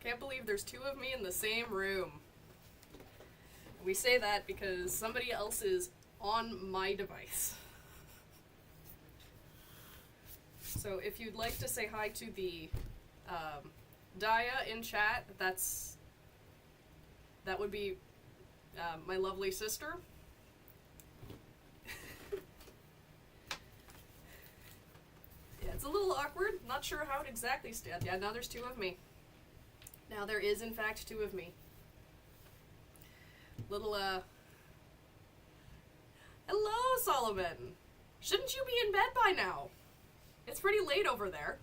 Can't believe there's two of me in the same room. We say that because somebody else is on my device. So if you'd like to say hi to the Daya in chat, that would be my lovely sister. Yeah, it's a little awkward. Not sure how it exactly stands. Yeah, now there's two of me. Now there is, in fact, two of me. Little, Hello, Solomon! Shouldn't you be in bed by now? It's pretty late over there.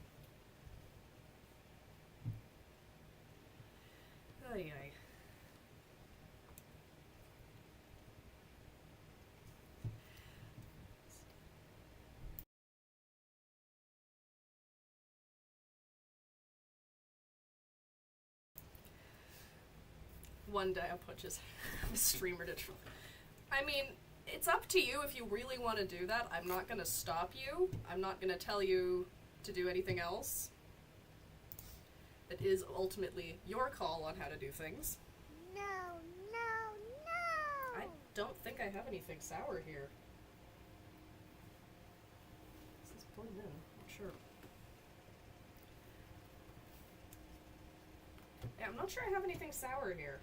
Ay, ay. One day I'll put just a streamer to troll. I mean, it's up to you if you really want to do that. I'm not going to stop you. I'm not going to tell you to do anything else. It is ultimately your call on how to do things. No, no, no! I don't think I have anything sour here. This is poured in. I'm sure. Yeah, I'm not sure I have anything sour here.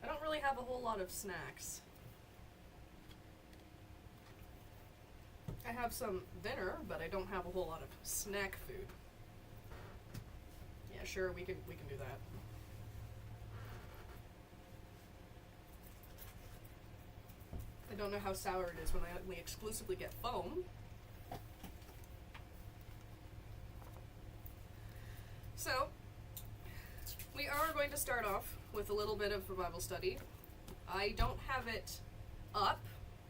I don't really have a whole lot of snacks. I have some dinner, but I don't have a whole lot of snack food. Yeah, sure, we can do that. I don't know how sour it is when I only exclusively get foam. So, we are going to start off with a little bit of a Bible study. I don't have it up,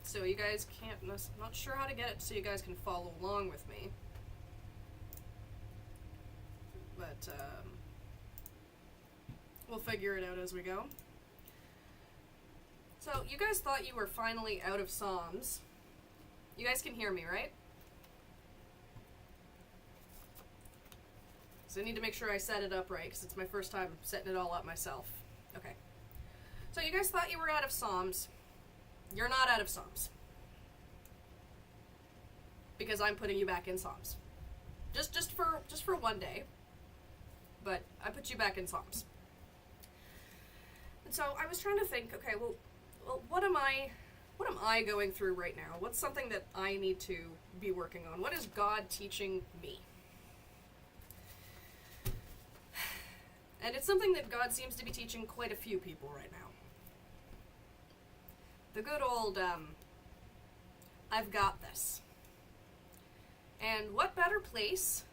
so you guys can't, I'm not sure how to get it so you guys can follow along with me. But, we'll figure it out as we go. So, you guys thought you were finally out of Psalms. You guys can hear me, right? So I need to make sure I set it up right, because it's my first time setting it all up myself. Okay. So you guys thought you were out of Psalms. You're not out of Psalms. Because I'm putting you back in Psalms. Just for one day. But I put you back in Psalms. And so I was trying to think, okay, well what am I going through right now? What's something that I need to be working on? What is God teaching me? And it's something that God seems to be teaching quite a few people right now. The good old, I've got this. And what better place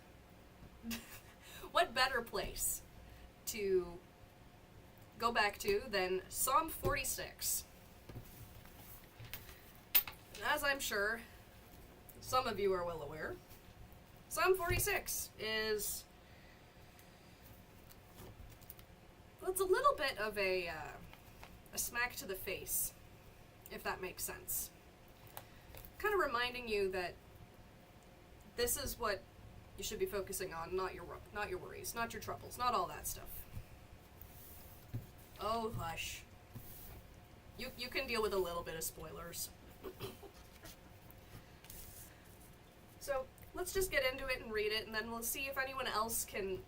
to go back to than Psalm 46? As I'm sure some of you are well aware, Psalm 46 is... well, it's a little bit of a smack to the face, if that makes sense. Kind of reminding you that this is what you should be focusing on, not your worries, not your troubles, not all that stuff. Oh, hush. You can deal with a little bit of spoilers. So, let's just get into it and read it, and then we'll see if anyone else can...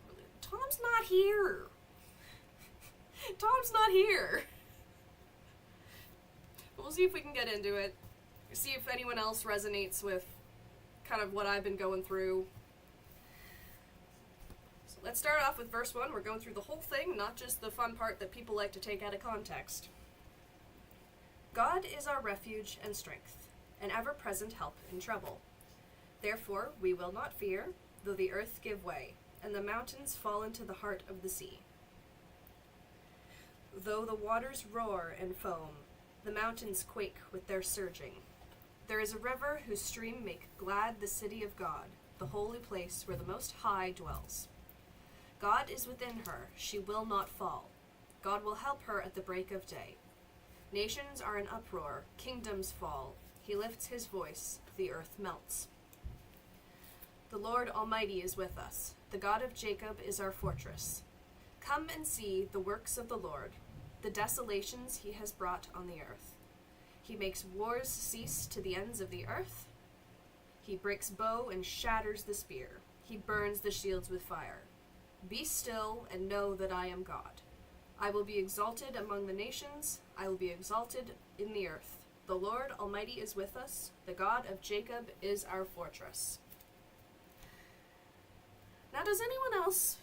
Tom's not here! Tom's not here! We'll see if we can get into it. See if anyone else resonates with kind of what I've been going through. So let's start off with verse 1. We're going through the whole thing, not just the fun part that people like to take out of context. God is our refuge and strength, an ever-present help in trouble. Therefore we will not fear, though the earth give way, and the mountains fall into the heart of the sea. Though the waters roar and foam, the mountains quake with their surging. There is a river whose stream make glad the city of God, the holy place where the Most High dwells. God is within her, she will not fall. God will help her at the break of day. Nations are in uproar, kingdoms fall. He lifts his voice, the earth melts. The Lord Almighty is with us. The God of Jacob is our fortress. Come and see the works of the Lord, the desolations he has brought on the earth. He makes wars cease to the ends of the earth. He breaks bow and shatters the spear. He burns the shields with fire. Be still and know that I am God. I will be exalted among the nations. I will be exalted in the earth. The Lord Almighty is with us. The God of Jacob is our fortress. Now, does anyone else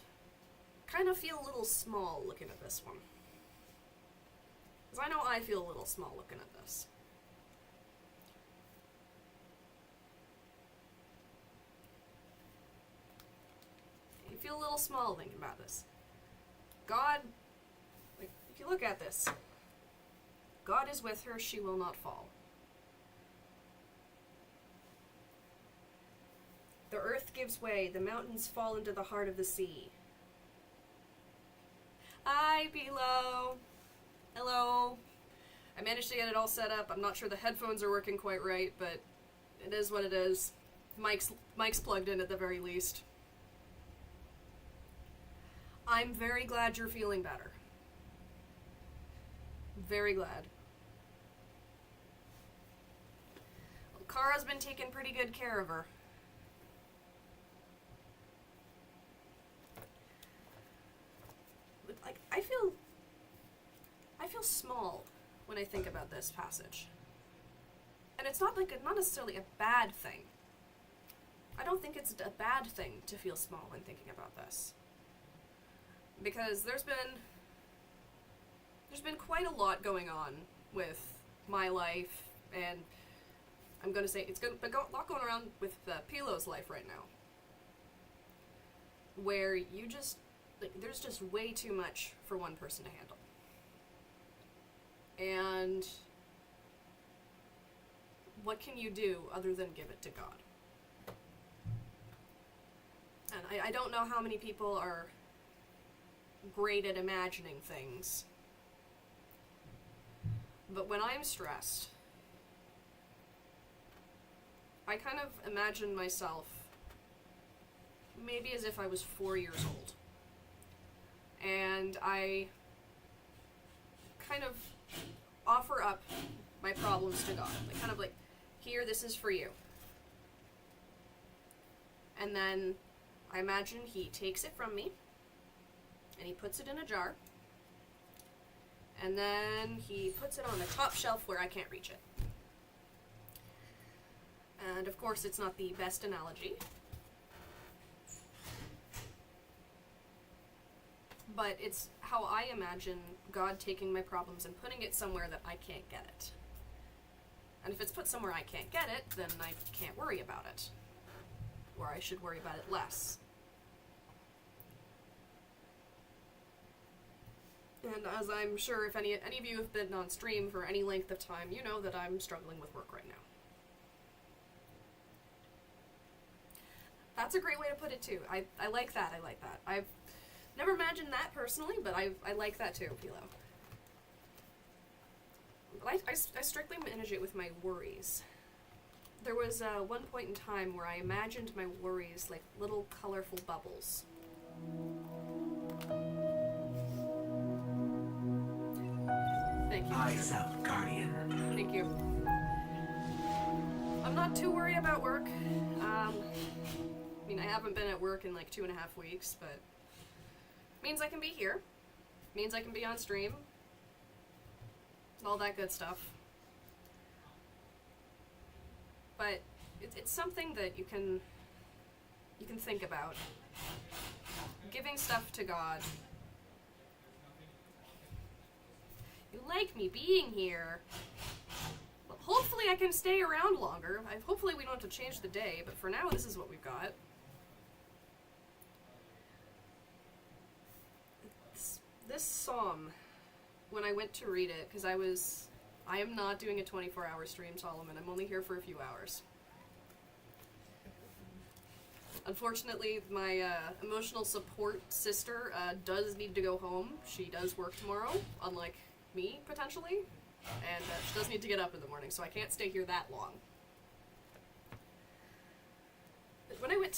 kind of feel a little small looking at this one? Because I know I feel a little small looking at this. You feel a little small thinking about this. God, like, if you look at this, God is with her, she will not fall. The earth gives way, the mountains fall into the heart of the sea. Hi, Below. Hello. I managed to get it all set up. I'm not sure the headphones are working quite right, but it is what it is. Mic's plugged in at the very least. I'm very glad you're feeling better. Very glad. Well, Kara's been taking pretty good care of her. Like, I feel small when I think about this passage. And it's not necessarily a bad thing. I don't think it's a bad thing to feel small when thinking about this. Because there's been quite a lot going on with my life, and I'm going to say it's a lot going around with Pilo's life right now. Where you just, there's just way too much for one person to handle. And what can you do other than give it to God? And I don't know how many people are great at imagining things. But when I'm stressed, I kind of imagine myself maybe as if I was 4 years old. And I kind of offer up my problems to God. Here, this is for you. And then I imagine he takes it from me, and he puts it in a jar, and then he puts it on the top shelf where I can't reach it. And of course, it's not the best analogy, but it's how I imagine God taking my problems and putting it somewhere that I can't get it. And if it's put somewhere I can't get it, then I can't worry about it. Or I should worry about it less. And as I'm sure if any of you have been on stream for any length of time, you know that I'm struggling with work right now. That's a great way to put it too. I like that. I've never imagined that personally, but I like that too, Philo. I strictly manage it with my worries. There was one point in time where I imagined my worries like little colorful bubbles. Thank you. Eyes out, Guardian. Thank you. I'm not too worried about work. I haven't been at work in like 2.5 weeks, but means I can be here. Means I can be on stream. All that good stuff. But it's something that you can think about. Giving stuff to God. You like me being here. Well, hopefully I can stay around longer. Hopefully we don't have to change the day, but for now this is what we've got. This psalm, when I went to read it, because I am not doing a 24-hour stream, Solomon. I'm only here for a few hours. Unfortunately, my emotional support sister does need to go home. She does work tomorrow, unlike me, potentially. And she does need to get up in the morning, so I can't stay here that long. when I went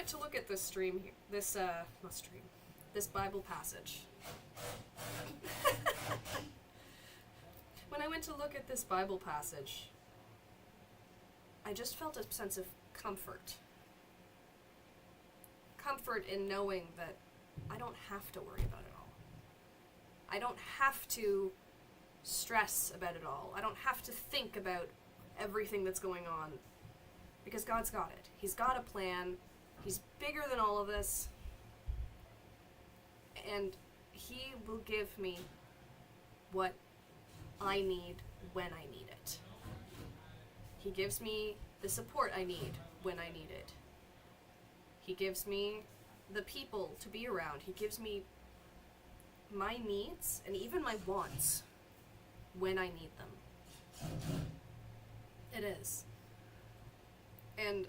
to look at this stream here, this Bible passage. When I went to look at this Bible passage, I just felt a sense of comfort. Comfort in knowing that I don't have to worry about it all. I don't have to stress about it all. I don't have to think about everything that's going on, because God's got it. He's got a plan. He's bigger than all of this. And He will give me what I need when I need it. He gives me the support I need when I need it. He gives me the people to be around. He gives me my needs and even my wants when I need them. It is. And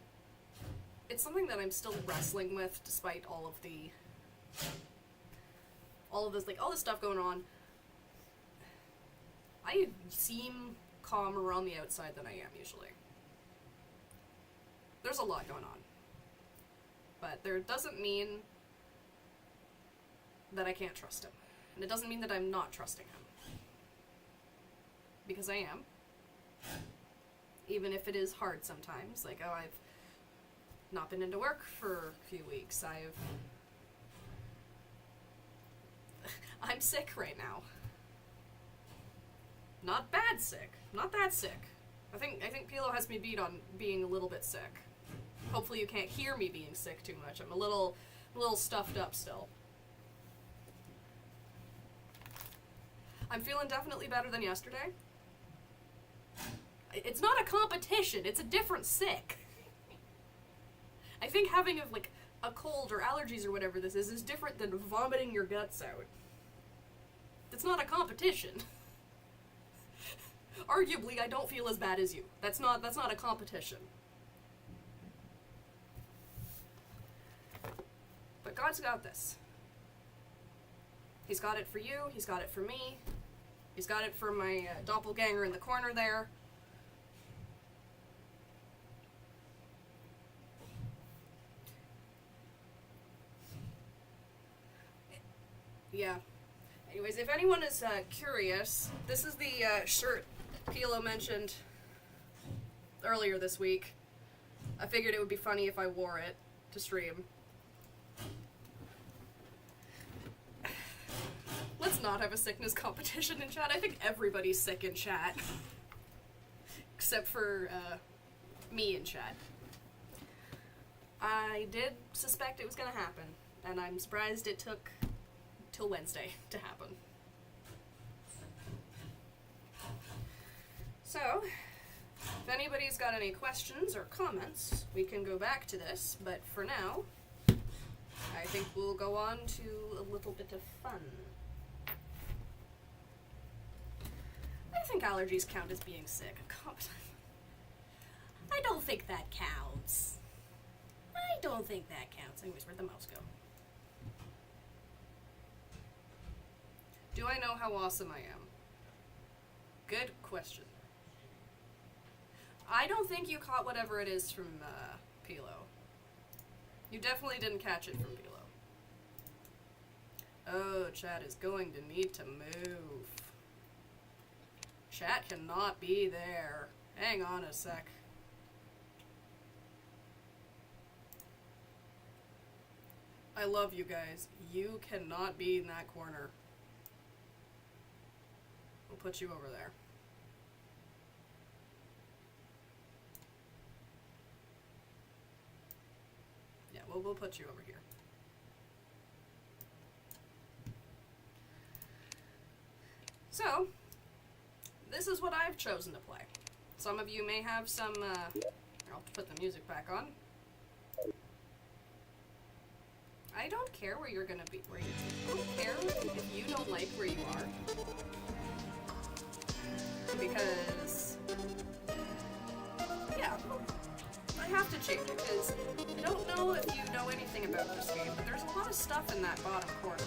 it's something that I'm still wrestling with despite all of this, like, all this stuff going on. I seem calmer on the outside than I am usually. There's a lot going on. But there doesn't mean that I can't trust him. And it doesn't mean that I'm not trusting him. Because I am. Even if it is hard sometimes. Like, oh, I've not been into work for a few weeks. I'm sick right now. Not bad sick. Not that sick. I think Pilo has me beat on being a little bit sick. Hopefully you can't hear me being sick too much. I'm a little stuffed up still. I'm feeling definitely better than yesterday. It's not a competition. It's a different sick. I think having a cold or allergies or whatever this is different than vomiting your guts out. It's not a competition. Arguably, I don't feel as bad as you. That's not a competition. But God's got this. He's got it for you. He's got it for me. He's got it for my doppelganger in the corner there. Yeah. Anyways, if anyone is curious, this is the shirt Pilo mentioned earlier this week. I figured it would be funny if I wore it to stream. Let's not have a sickness competition in chat. I think everybody's sick in chat. Except for me in chat. I did suspect it was going to happen, and I'm surprised it took till Wednesday to happen. So, if anybody's got any questions or comments, we can go back to this, but for now, I think we'll go on to a little bit of fun. I think allergies count as being sick. I don't think that counts. I don't think that counts. Anyways, where'd the mouse go? Do I know how awesome I am? Good question. I don't think you caught whatever it is from Pilo. You definitely didn't catch it from Pilo. Oh, chat is going to need to move. Chat cannot be there. Hang on a sec. I love you guys. You cannot be in that corner. We'll put you over there. Yeah, we'll put you over here. So, this is what I've chosen to play. Some of you may have some, I'll put the music back on. I don't care where you're gonna be, I don't care if you don't like where you are. Because, yeah, I have to change it, because I don't know if you know anything about this game, but there's a lot of stuff in that bottom corner.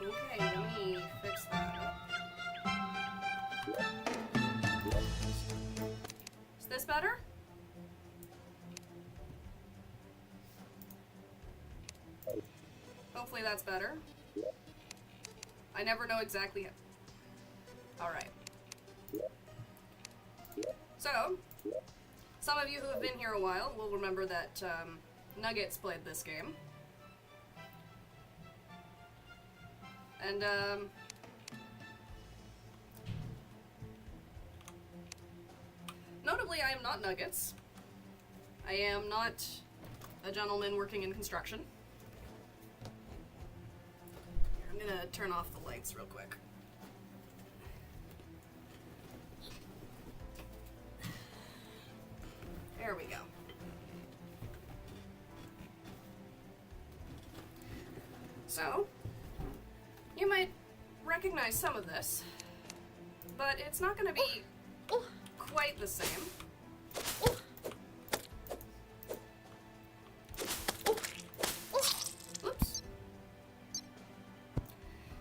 Okay, let me fix that. this better? Hopefully that's better. I never know exactly how. Alright. So, some of you who have been here a while will remember that Nuggets played this game. And, notably, I am not Nuggets. I am not a gentleman working in construction. I'm gonna turn off the lights real quick. There we go. So, you might recognize some of this, but it's not gonna be quite the same. Oops.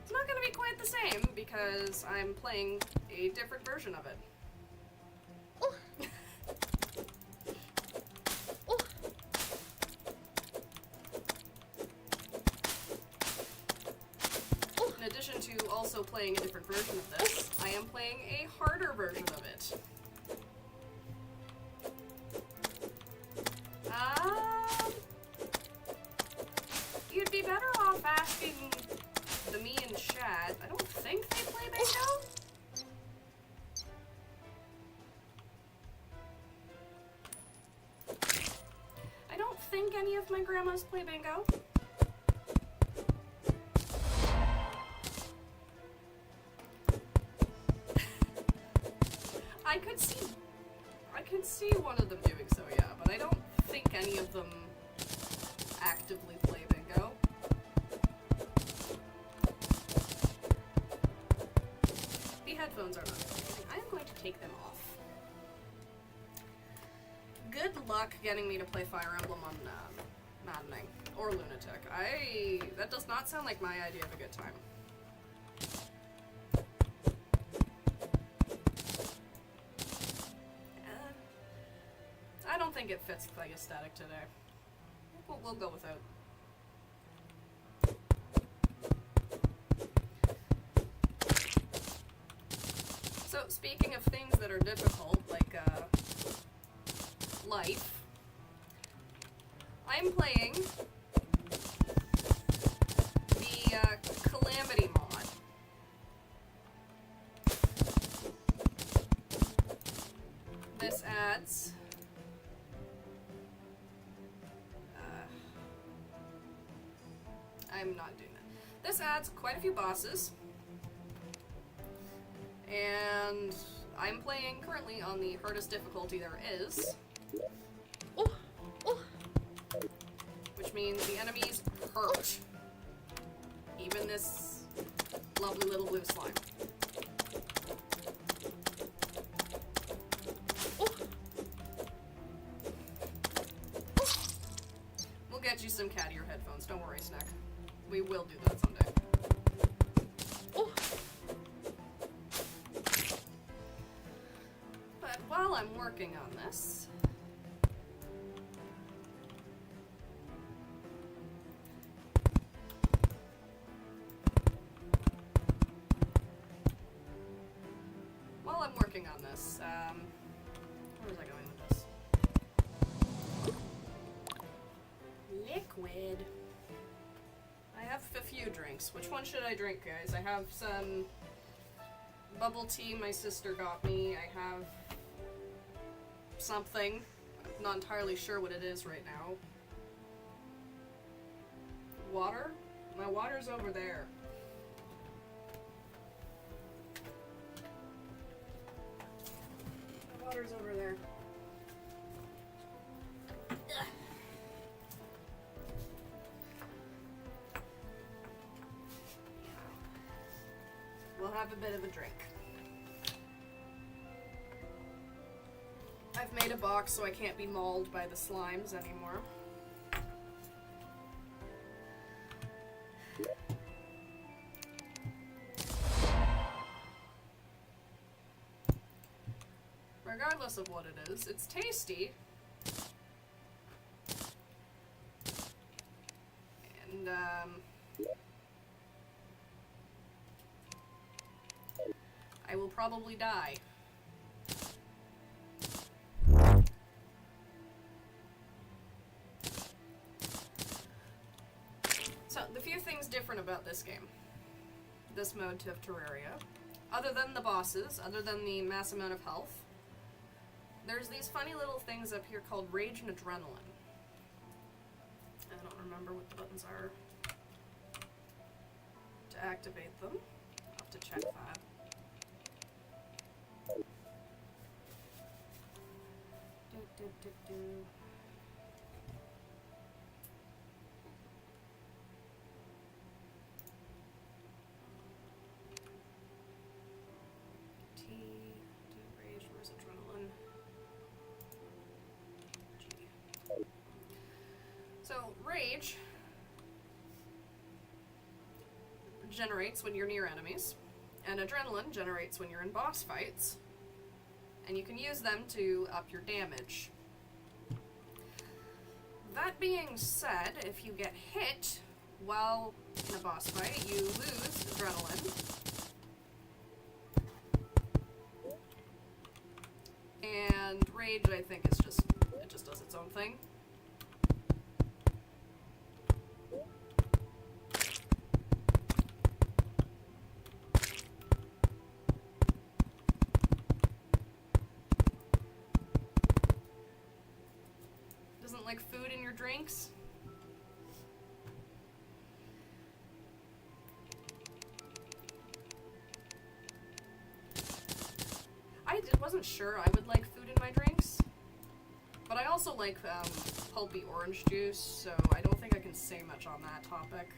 It's not gonna be quite the same because I'm playing a different version of it. In addition to also playing a different version of this, I am playing a harder version of it. You'd be better off asking the me and Chad. I don't think they play bingo. I don't think any of my grandmas play bingo. I could see one of them doing so, yeah, but I don't think any of them actively play bingo. The headphones are not working. I am going to take them off. Good luck getting me to play Fire Emblem on Maddening or Lunatic. That does not sound like my idea of a good time. I don't think it fits the aesthetic today. We'll go without. So, speaking of things that are difficult, like, life, I'm playing the, Calamity mod. This adds... I'm not doing that. This adds quite a few bosses. And I'm playing currently on the hardest difficulty there is. Which means the enemies hurt. Even this lovely little blue slime. We'll get you some cat ear headphones, don't worry, Snack. We will do that someday. But while I'm working on this, where was I going with this? Liquid. I have a few drinks. Which one should I drink, guys? I have some bubble tea my sister got me. I have something. I'm not entirely sure what it is right now. Water? My water's over there. My water's over there. Ugh. We'll have a bit of a drink. I've made a box so I can't be mauled by the slimes anymore. Regardless regardless of what it is. It's tasty. And, I will probably die. So, the few things different about this game, this mode of Terraria, other than the bosses, other than the mass amount of health, there's these funny little things up here called Rage and Adrenaline. I don't remember what the buttons are to activate them. I'll have to check that. Do. T, do rage, where's adrenaline? G. So, rage generates when you're near enemies, and adrenaline generates when you're in boss fights, and you can use them to up your damage. That being said, if you get hit while in a boss fight, you lose adrenaline. And rage, I think, is just, it just does its own thing. Doesn't like food in your drinks? Wasn't sure I would like food in my drinks, but I also like pulpy orange juice, so I don't think I can say much on that topic.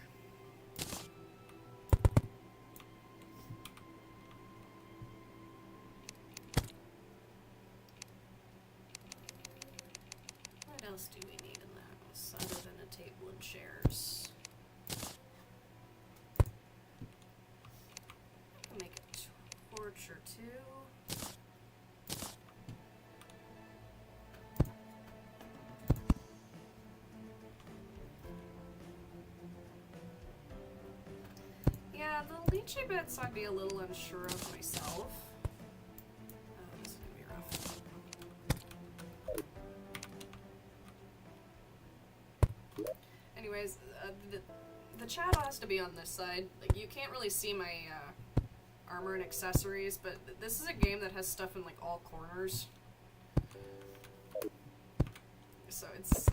What else do we need in the house other than a table and chairs? I'll make a torch or two. Yeah, the lychee bits I'd be a little unsure of myself. This is gonna be rough. Anyways, the chat has to be on this side. Like, you can't really see my armor and accessories, but this is a game that has stuff in like all corners. So it's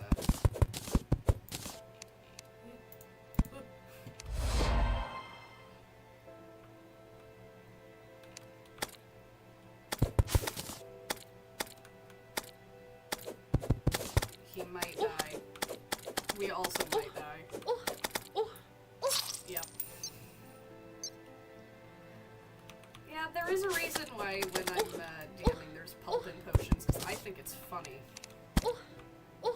he might die. We also might die. Yep. Yeah, there is a reason why when I'm damning there's pulp in potions, because I think it's funny. Come on.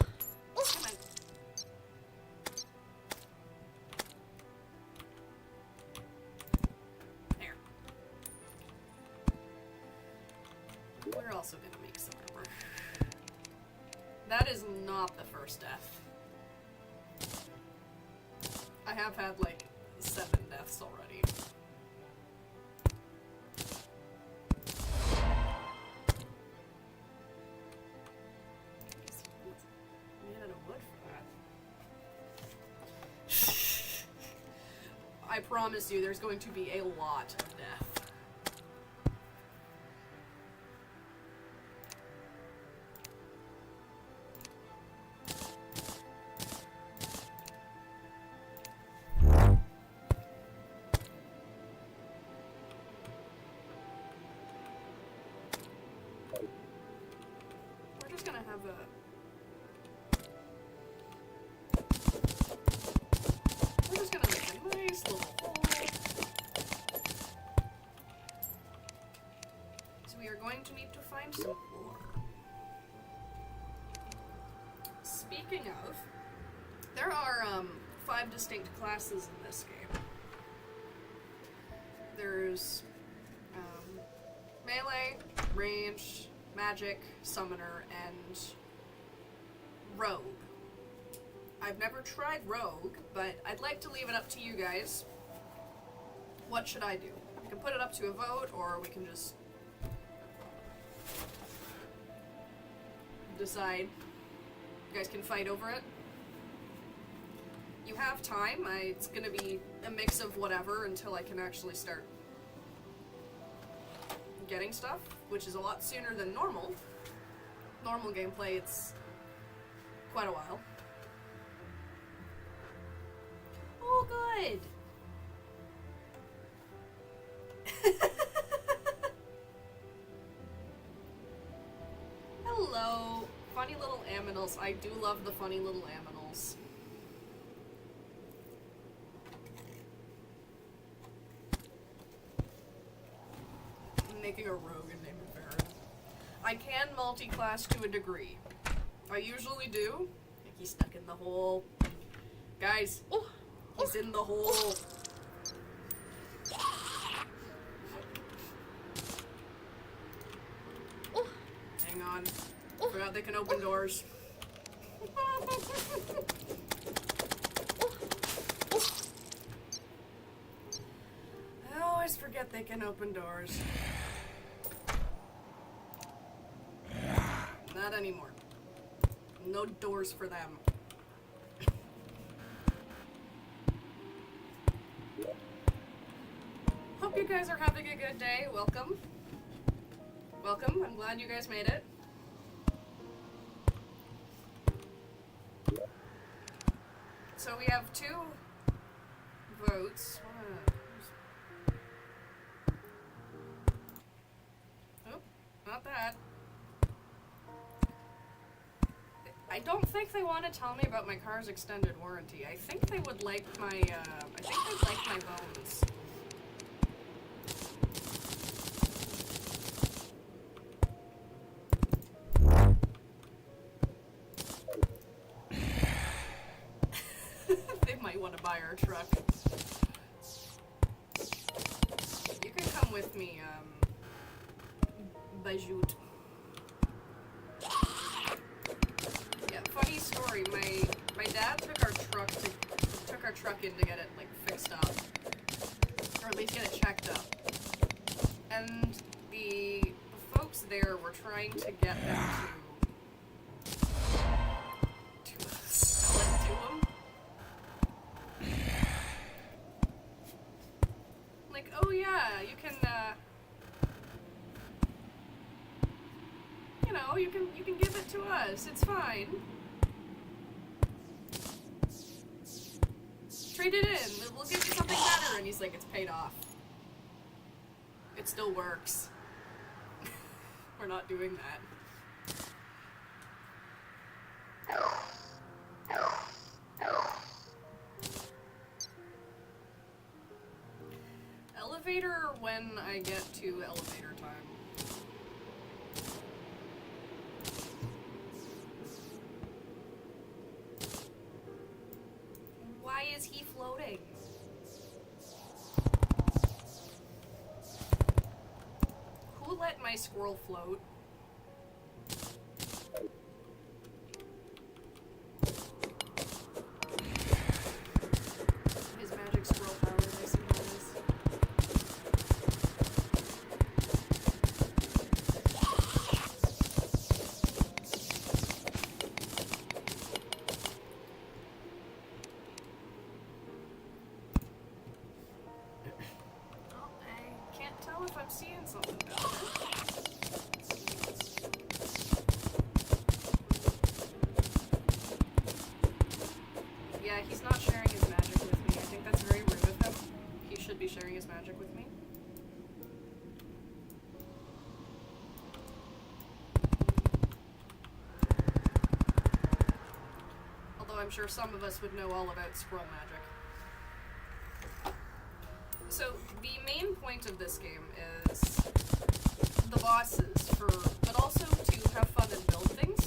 There. We're also gonna make some armor. That is not the first death. I have had like 7 deaths already. Made out of wood for that. I promise you there's going to be a lot of death. We're just gonna make a nice little hole. So we are going to need to find some ore. Speaking of, there are 5 distinct classes in this game. There's melee, ranged, magic, summoner, and rogue. I've never tried rogue, but I'd like to leave it up to you guys. What should I do? We can put it up to a vote, or we can just decide. You guys can fight over it. You have time. It's gonna be a mix of whatever until I can actually start getting stuff, which is a lot sooner than normal. Normal gameplay, it's quite a while. Oh, good! Hello, funny little aminals. I do love the funny little aminals. I'm making a rogue and name it Baron. I can multi-class to a degree. I usually do. He's stuck in the hole. Guys, he's in the hole. Hang on. Forgot they can open doors. I always forget they can open doors. Not anymore. No doors for them. Hope you guys are having a good day. Welcome. Welcome. I'm glad you guys made it. So we have 2 votes. Oh, not that. I don't think they want to tell me about my car's extended warranty. I think they would like my, I think they'd like my bones. They might want to buy our truck. You can come with me, Bajout. Yeah, funny story. My dad took our truck in to get it like fixed up, or at least get it checked up. And the folks there were trying to get them to sell it to him. Like, oh yeah, you can, you know, you can give it to us. It's fine. Trade it in. We'll give you something better. And he's like, it's paid off. It still works. We're not doing that. Elevator when I get to elevator time. Why is he floating? Who let my squirrel float? His magic squirrel powers, I suppose. I can't tell if I'm seeing something down there. Yeah, he's not sharing his magic with me. I think that's very rude of him. He should be sharing his magic with me. Although I'm sure some of us would know all about squirrel magic. So, the main point of this game is the bosses, but also to have fun and build things.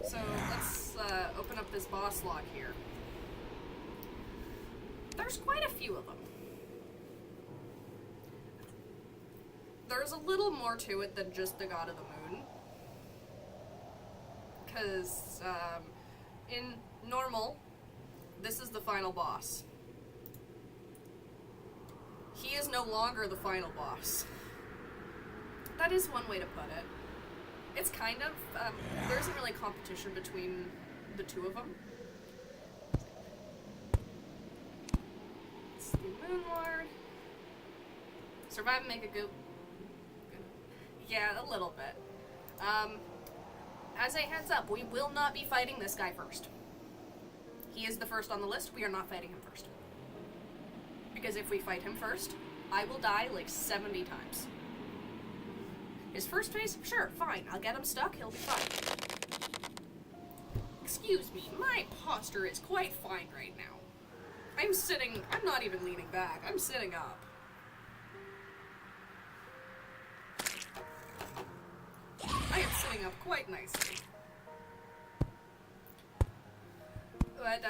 So, let's open up this boss log here. There's quite a few of them. There's a little more to it than just the God of the Moon. because in normal, this is the final boss. He is no longer the final boss. That is one way to put it. It's kind of, there isn't really competition between the two of them. It's the Moon Lord. Survive and make a goop. Yeah, a little bit. As a heads up, we will not be fighting this guy first. He is the first on the list. We are not fighting him first. Because if we fight him first, I will die like 70 times. His first phase? Sure, fine. I'll get him stuck. He'll be fine. Excuse me. My posture is quite fine right now. I'm not even leaning back. I'm sitting up. I am sitting up quite nicely. But,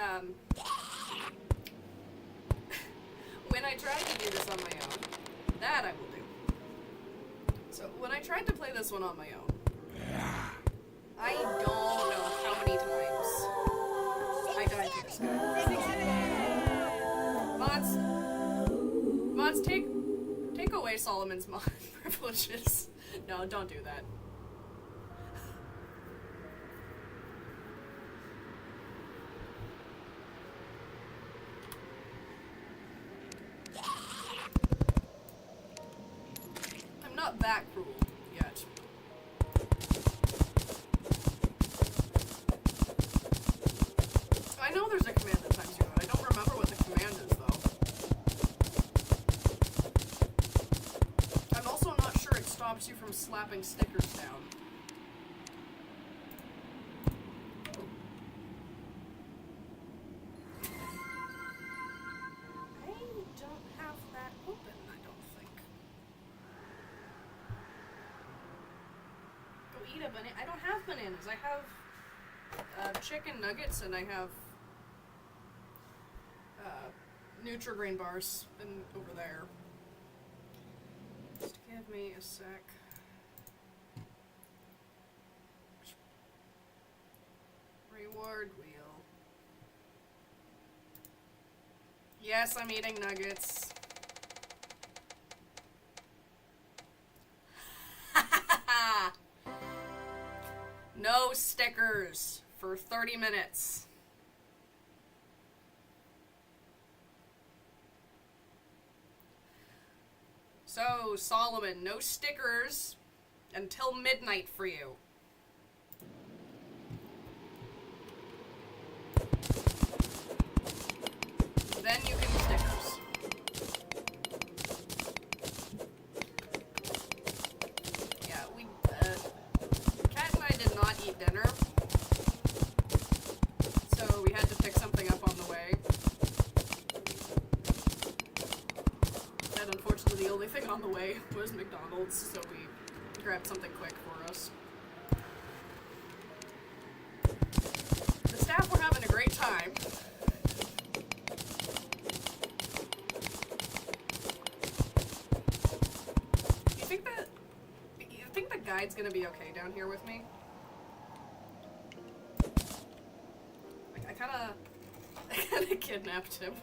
when I tried to do this on my own, that I will do. So, when I tried to play this one on my own, I don't know how many times I died to this guy. Mods, take away Solomon's mod privileges. No, don't do that. Not that cruel yet. I know there's a command that times you out. I don't remember what the command is though. I'm also not sure it stops you from slapping stickers down. I don't have that open, I don't think. Eat a banana. I don't have bananas. I have chicken nuggets and I have Nutri-Grain bars over there. Just give me a sec. Reward wheel. Yes, I'm eating nuggets. No stickers for 30 minutes. So, Solomon, no stickers until midnight for you. Then you can stickers. Yeah, Kat and I did not eat dinner, so we had to pick something up on the way. And unfortunately the only thing on the way was McDonald's, so we grabbed something quick for us. The staff were having a great time. You think the guide's gonna be okay down here with me? Like, I kinda kidnapped him.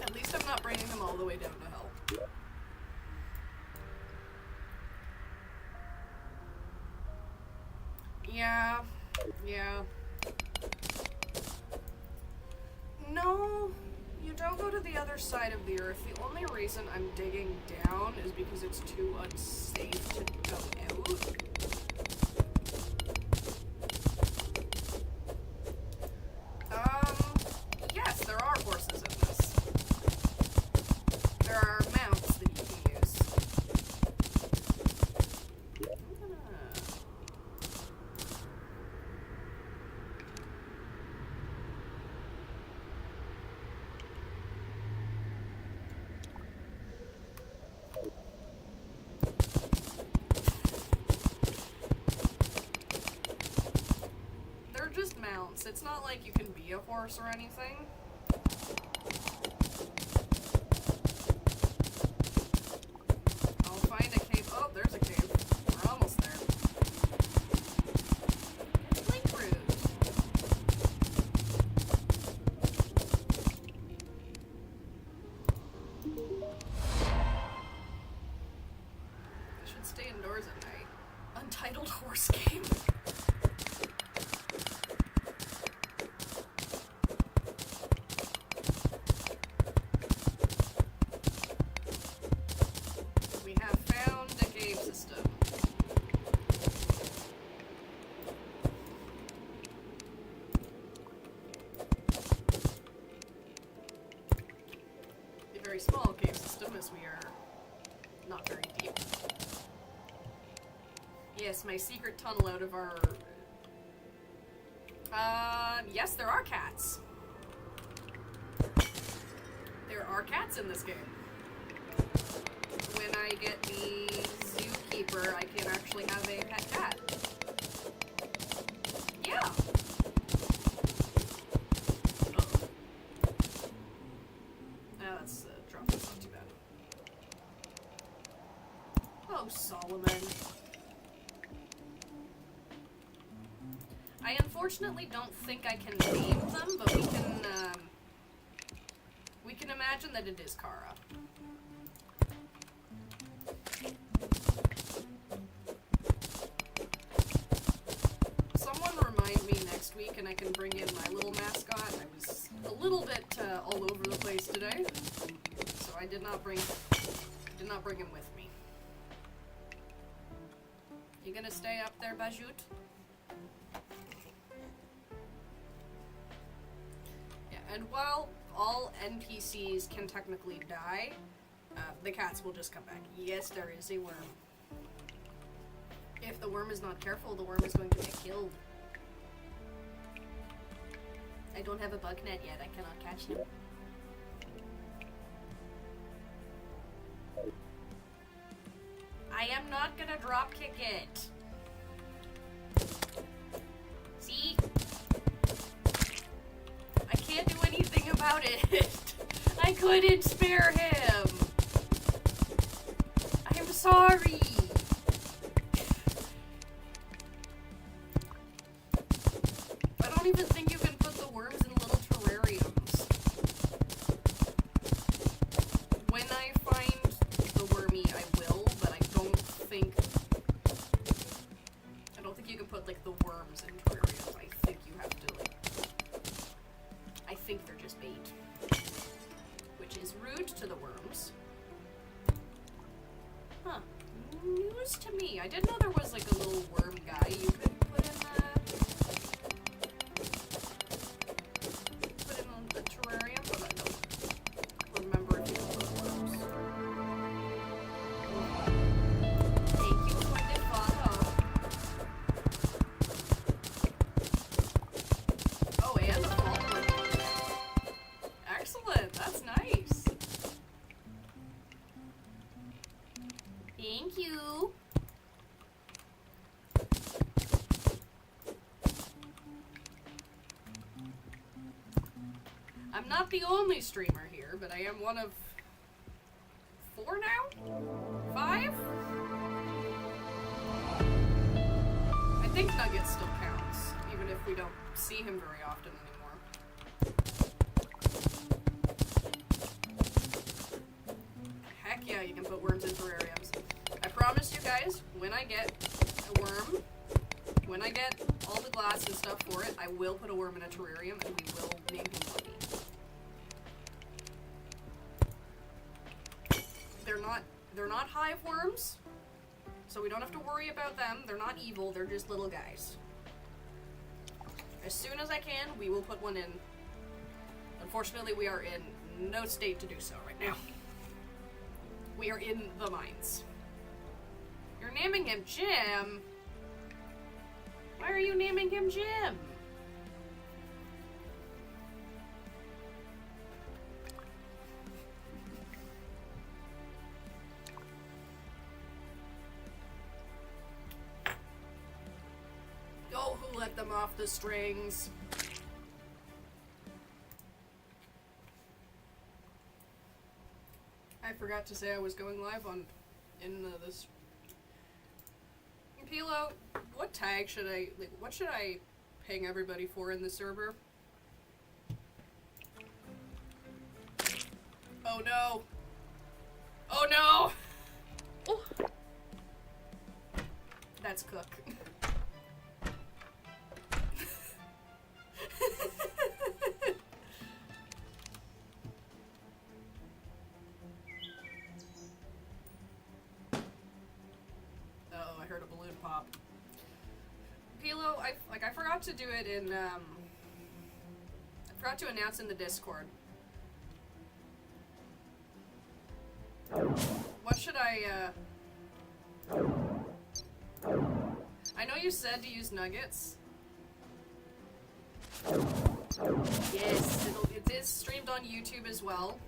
At least I'm not bringing him all the way down to hell. Yeah. No, you don't go to the other side of the earth. The only reason I'm digging down is because it's too unsafe to go out. Yes, there are horses in this. There are mounts that you can use. just mounts. It's not like you can be a horse or anything. I'll find a cave. Oh, there's a cave. We're almost there. Link route. I should stay indoors at night. Untitled horse game. We have found a cave system. A very small cave system, as we are not very deep. Yes, my secret tunnel out of our... yes, there are cats. There are cats in this game. When I get the zookeeper, I can actually have a pet cat. Yeah. Oh. That's drop. That's not too bad. Oh, Solomon. I unfortunately don't think I can name them, but we can imagine that it is Kara. Someone remind me next week and I can bring in my little mascot. I was a little bit all over the place today, so I did not bring him with me. You gonna stay up there, Bajut? Yeah, and while all NPCs can technically die, the cats will just come back. Yes, there is a worm. If the worm is not careful, the worm is going to get killed. I don't have a bug net yet. I cannot catch him. I am not gonna drop kick it. See? I can't do anything about it. I couldn't spare him. I'm sorry. I don't even think you can put the worms in little terrariums. When I find the wormy, I will, but I don't think you can put like the worms in terrariums. I think you have to I think they're just bait, which is rude to the worms. Huh. News to me. I didn't know there was like a little worm guy you could put in the terrarium, but I don't remember if you can put worms. Thank you for the follow. Oh, and a follower. Excellent. That's nice. Thank you. I'm not the only streamer here, but I am one of 4 now? 5? I think Nugget still counts, even if we don't see him very often anymore. Heck yeah, you can put worms in terrariums. I promise you guys, when I get a worm, when I get all the glass and stuff for it, I will put a worm in a terrarium and we will name him Wormy. They're not hive worms, so we don't have to worry about them. They're not evil, they're just little guys. As soon as I can, we will put one in. Unfortunately, we are in no state to do so right now. We are in the mines. You're naming him Jim? Why are you naming him Jim? Oh, who let get them off the strings. I forgot to say I was going live in this. Pilo, what tag should I, like, what should I ping everybody for in the server? Oh no! Oh no! Oh. That's Cook. Oh, I heard a balloon pop. Pilo, I forgot to do it in, I forgot to announce in the Discord. What should I know you said to use nuggets. Yes, it is streamed on YouTube as well.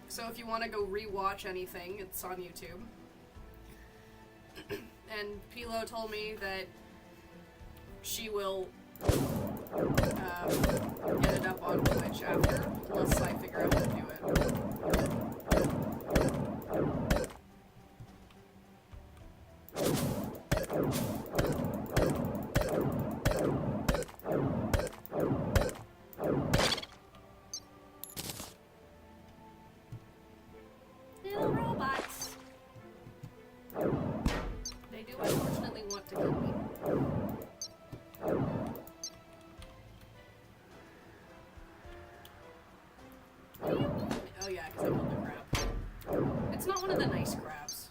So if you want to go rewatch anything, it's on YouTube. And Pilo told me that she will get it up on Twitch after, unless I figure out how to do it. Little robots. They do unfortunately want to kill me. What do you mean? Oh yeah, because I killed the crab. It's not one of the nice crabs.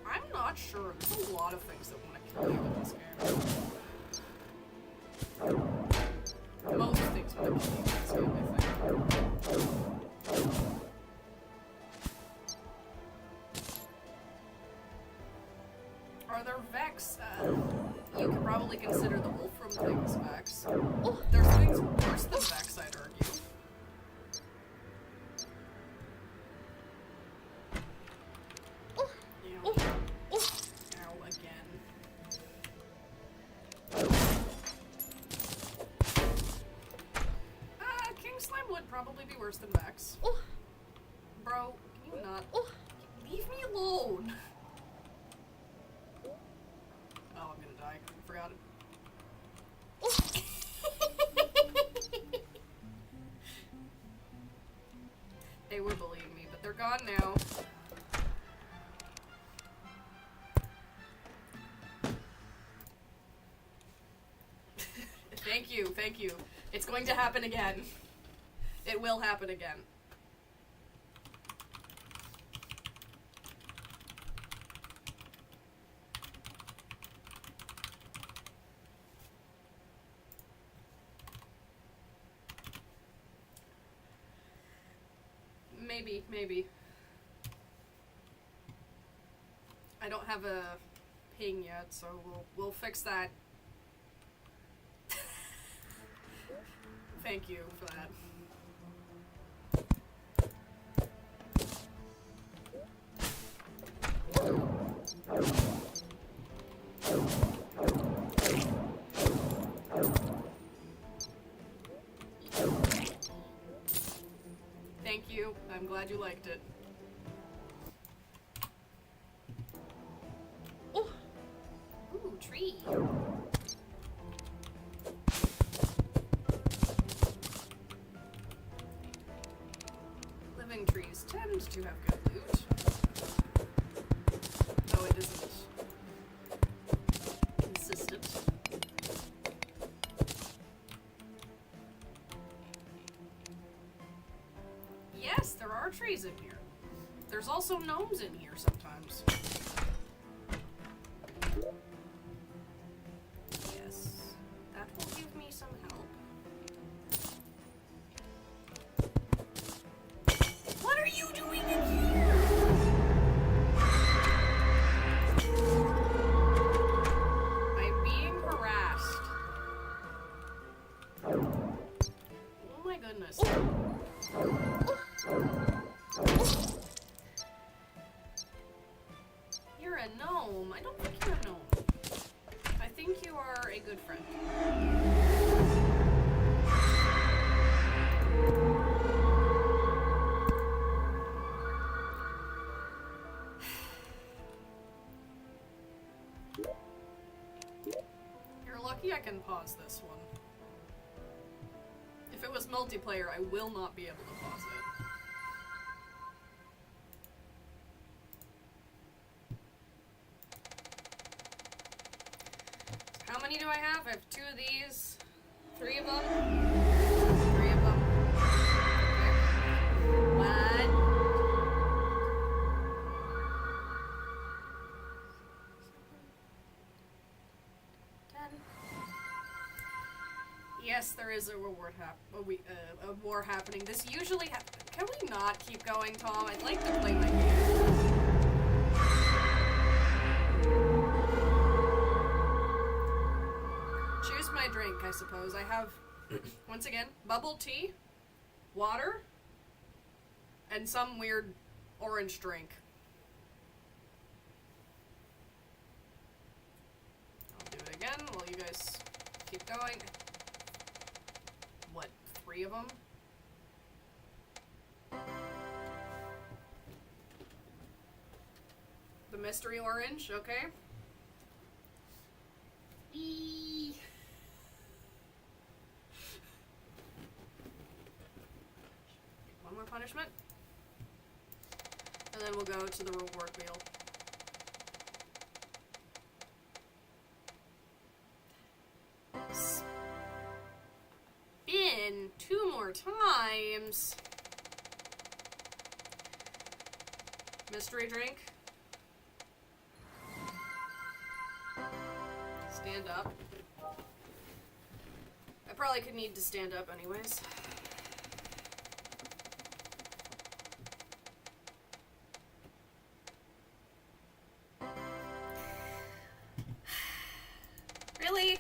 I'm not sure. There's a lot of things that want to kill you in this game. Most things want to kill you in this game, I think. Are there Vex? You could probably consider the Wolfram things Vex. Oh, there's things worse than Vex, I'd argue. Probably be worse than Vex. Oh. Bro, can you not? Oh. Leave me alone. Oh, I'm gonna die. I forgot it. They were bullying me, but they're gone now. Thank you, thank you. It's going to happen again. It will happen again. Maybe. I don't have a ping yet, so we'll fix that. Thank you for that. Thank you. I'm glad you liked it. Oh. Ooh, tree. Living trees tend to have good loot. Though it isn't consistent. Yes, there are trees in here. There's also gnomes in here sometimes. Yes, that will give me some help. What are you doing in here? I'm being harassed. Oh my goodness. a gnome. I don't think you're a gnome. I think you are a good friend. You're lucky I can pause this one. If it was multiplayer, I will not be able to pause it. How many do I have? I have 2 of these, 3 of them, 3 of them. Okay. 1. Yes, there is a reward a war happening. This usually can we not keep going, Tom? I'd like to play my game. Choose my drink, I suppose. I have, once again, bubble tea, water, and some weird orange drink. I'll do it again while you guys keep going. What, 3 of them? The mystery orange, okay. One more punishment. And then we'll go to the reward wheel. Spin 2 more times. Mystery drink. Stand up. I probably could need to stand up anyways. Really?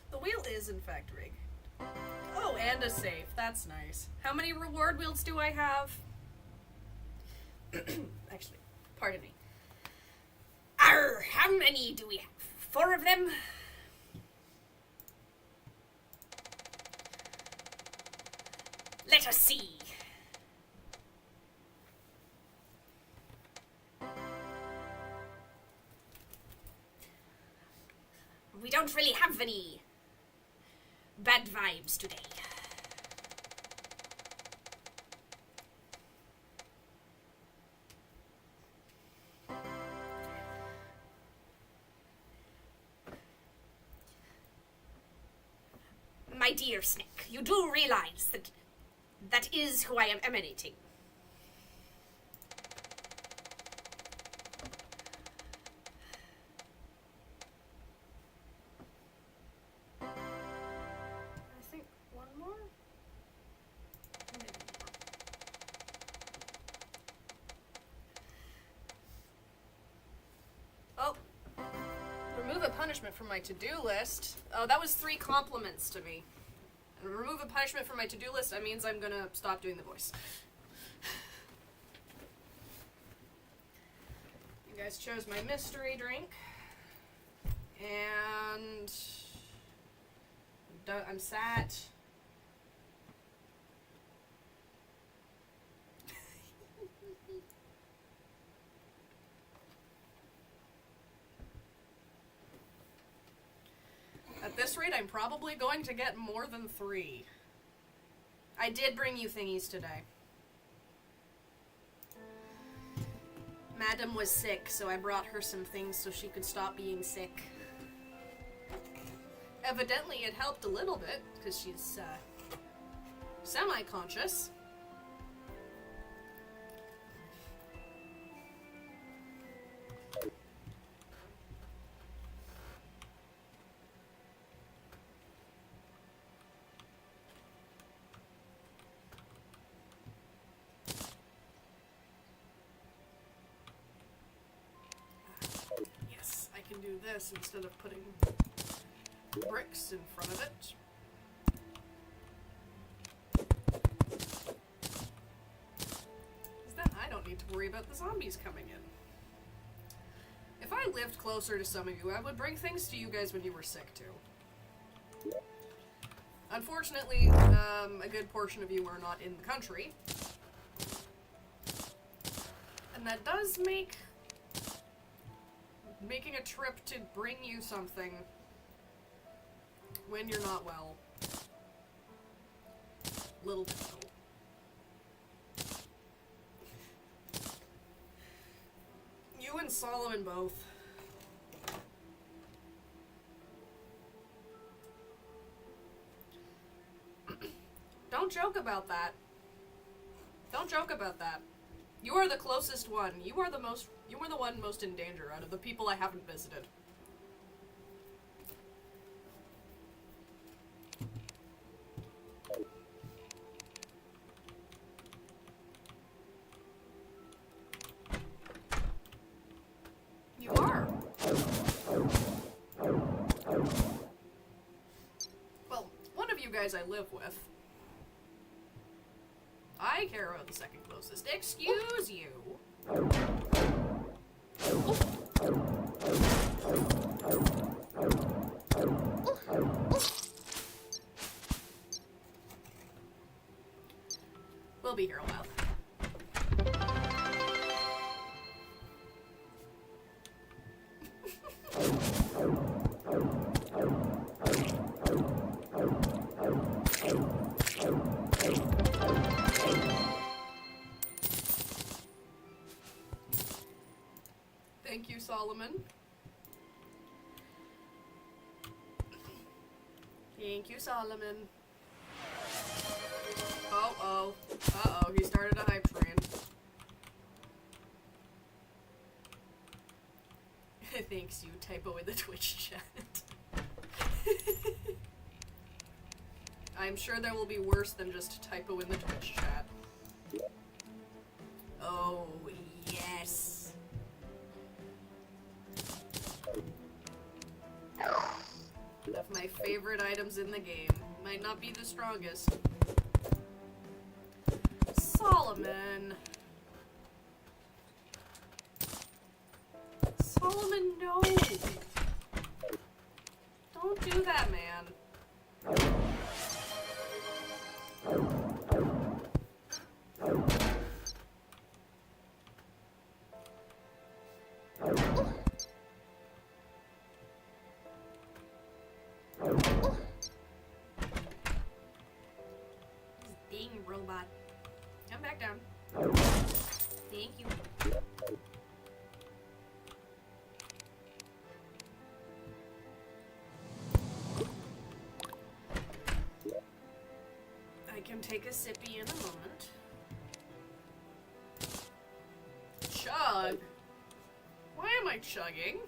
The wheel is in fact rigged. Oh, and a safe. That's nice. How many reward wheels do I have? Actually, pardon me. How many do we have? 4 of them? Let us see. We don't really have any bad vibes today. My dear Snick, you do realize that that is who I am emanating. I think one more? Maybe one more. Oh. Remove a punishment from my to-do list. Oh, that was 3 compliments to me. And remove a punishment from my to-do list, that means I'm gonna stop doing the voice. You guys chose my mystery drink. And I'm sat. At this rate, I'm probably going to get more than 3. I did bring you thingies today. Madam was sick, so I brought her some things so she could stop being sick. Evidently, it helped a little bit, because she's, semi-conscious. this instead of putting bricks in front of it. Because then I don't need to worry about the zombies coming in. If I lived closer to some of you, I would bring things to you guys when you were sick too. Unfortunately, a good portion of you are not in the country. And that does make making a trip to bring you something when you're not well a little difficult. You and Solomon both. Don't joke about that. Don't joke about that. You are the closest one. You are the one most in danger out of the people I haven't visited. You are. Well, one of you guys I live with. I care about the second closest. Excuse you. We'll be here a while. Thank you, Solomon. Thank you, Solomon. Uh-oh. Uh-oh, he started a hype train. Thanks, you typo in the Twitch chat. I'm sure there will be worse than just typo in the Twitch chat. Oh, yes. One of my favorite items in the game. Might not be the strongest. Solomon. Solomon, no. Don't do that, man. Dang robot. Come back down. Thank you. I can take a sippy in a moment. Chug? Why am I chugging?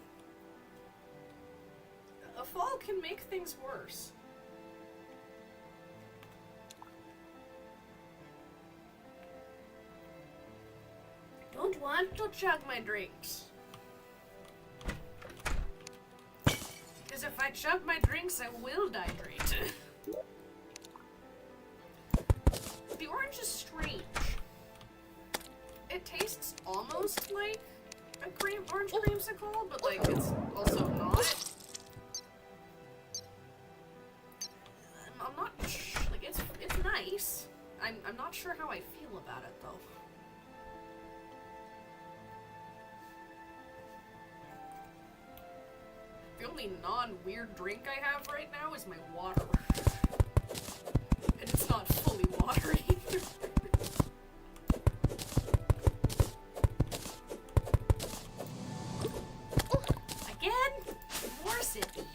A fall can make things worse. Don't want to chug my drinks. Because if I chug my drinks, I will dehydrate. The orange is strange. It tastes almost like a orange creamsicle, but like it's also not. I'm not like it's nice. I'm not sure how I feel about it though. The only non-weird drink I have right now is my water. And it's not fully water either. Again? More sippy.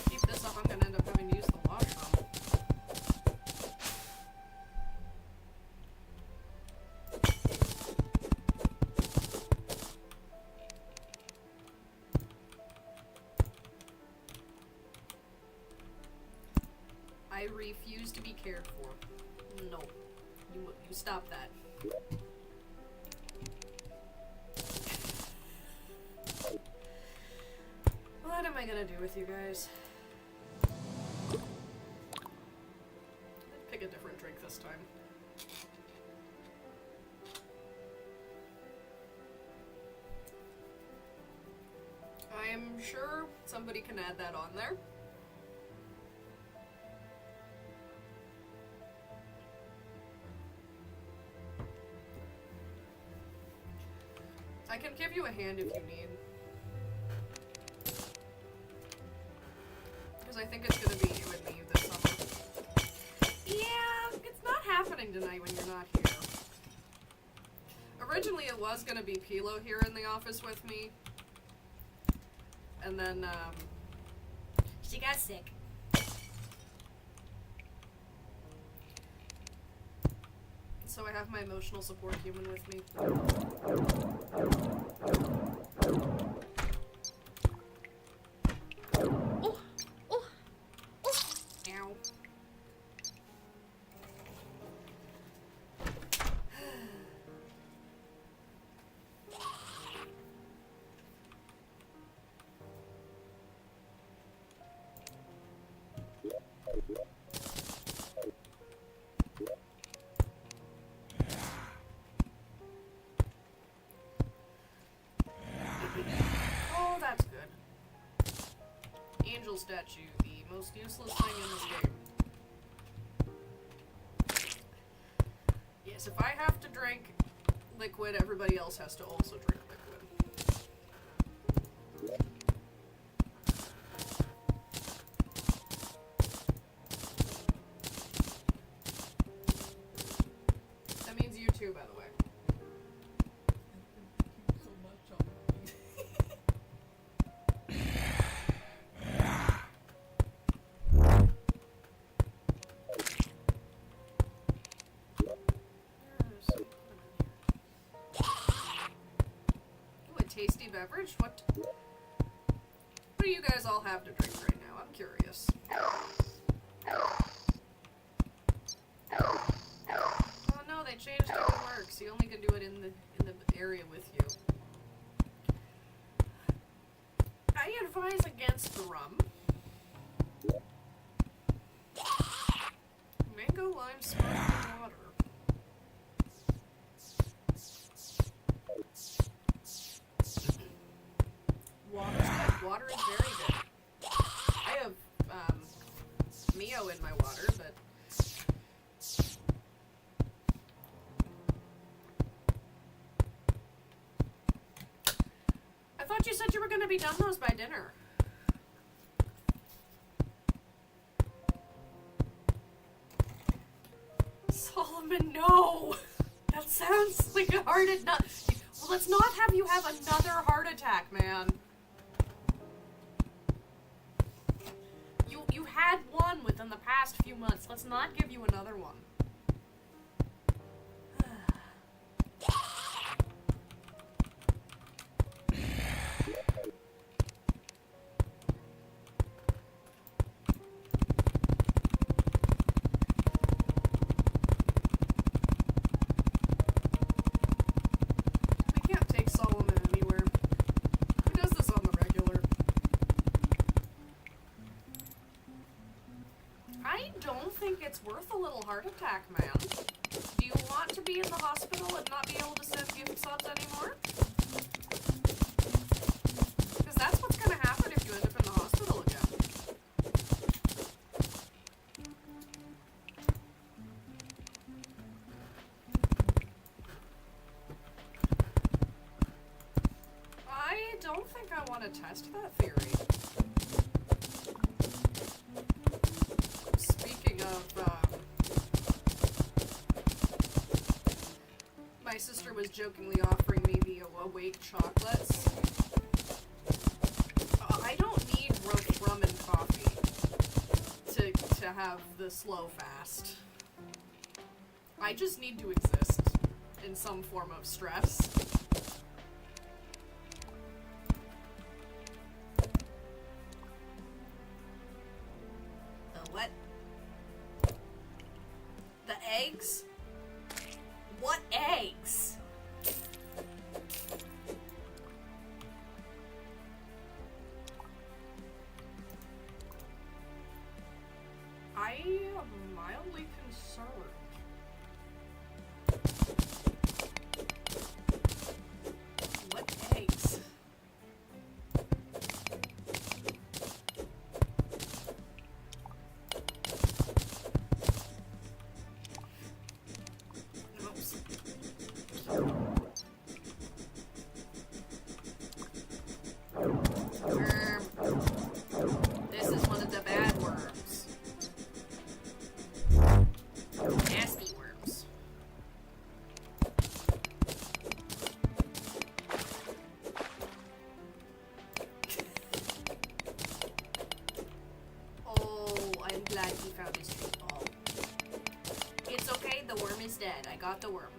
Keep this up, I'm gonna end up having to use the washroom. I refuse to be cared for. No. You stop that. am I gonna do with you guys? Pick a different drink this time. I am sure somebody can add that on there. I can give you a hand if you need. Because I think it's gonna be you and me this summer. Yeah, it's not happening tonight when you're not here. Originally it was gonna be Pilo here in the office with me. And then, she got sick. So I have my emotional support human with me. Oh! Oh! Oh! Ow. Oh, that's good. Angel statue, the most useless thing in this game. Yes, if I have to drink liquid, everybody else has to also drink liquid. That means you too, by the way. Tasty beverage? What do you guys all have to drink right now? I'm curious. Oh no, they changed how it works. You only can do it in the area with you. I advise against the rum. Mango lime sparkling water. Water's good. Water is very good. I have Mio in my water, but I thought you said you were going to be done those by dinner. Solomon, no! That sounds like a heart attack. Well, let's not have you have another heart attack, man. You had one within the past few months. Let's not give you another one. We can't take Solomon anywhere. He does this on the regular. I don't think it's worth a little heart attack, man. Do you want to be in the hospital and not be able to send gift subs anymore? Because that's what's going to happen if you end up in the hospital again. I don't think I want to test that theory. Speaking of, my sister was jokingly offering me the Awake chocolates. I don't need rum and coffee to have the slow fast. I just need to exist in some form of stress. The what? The eggs? What eggs? I got the worm.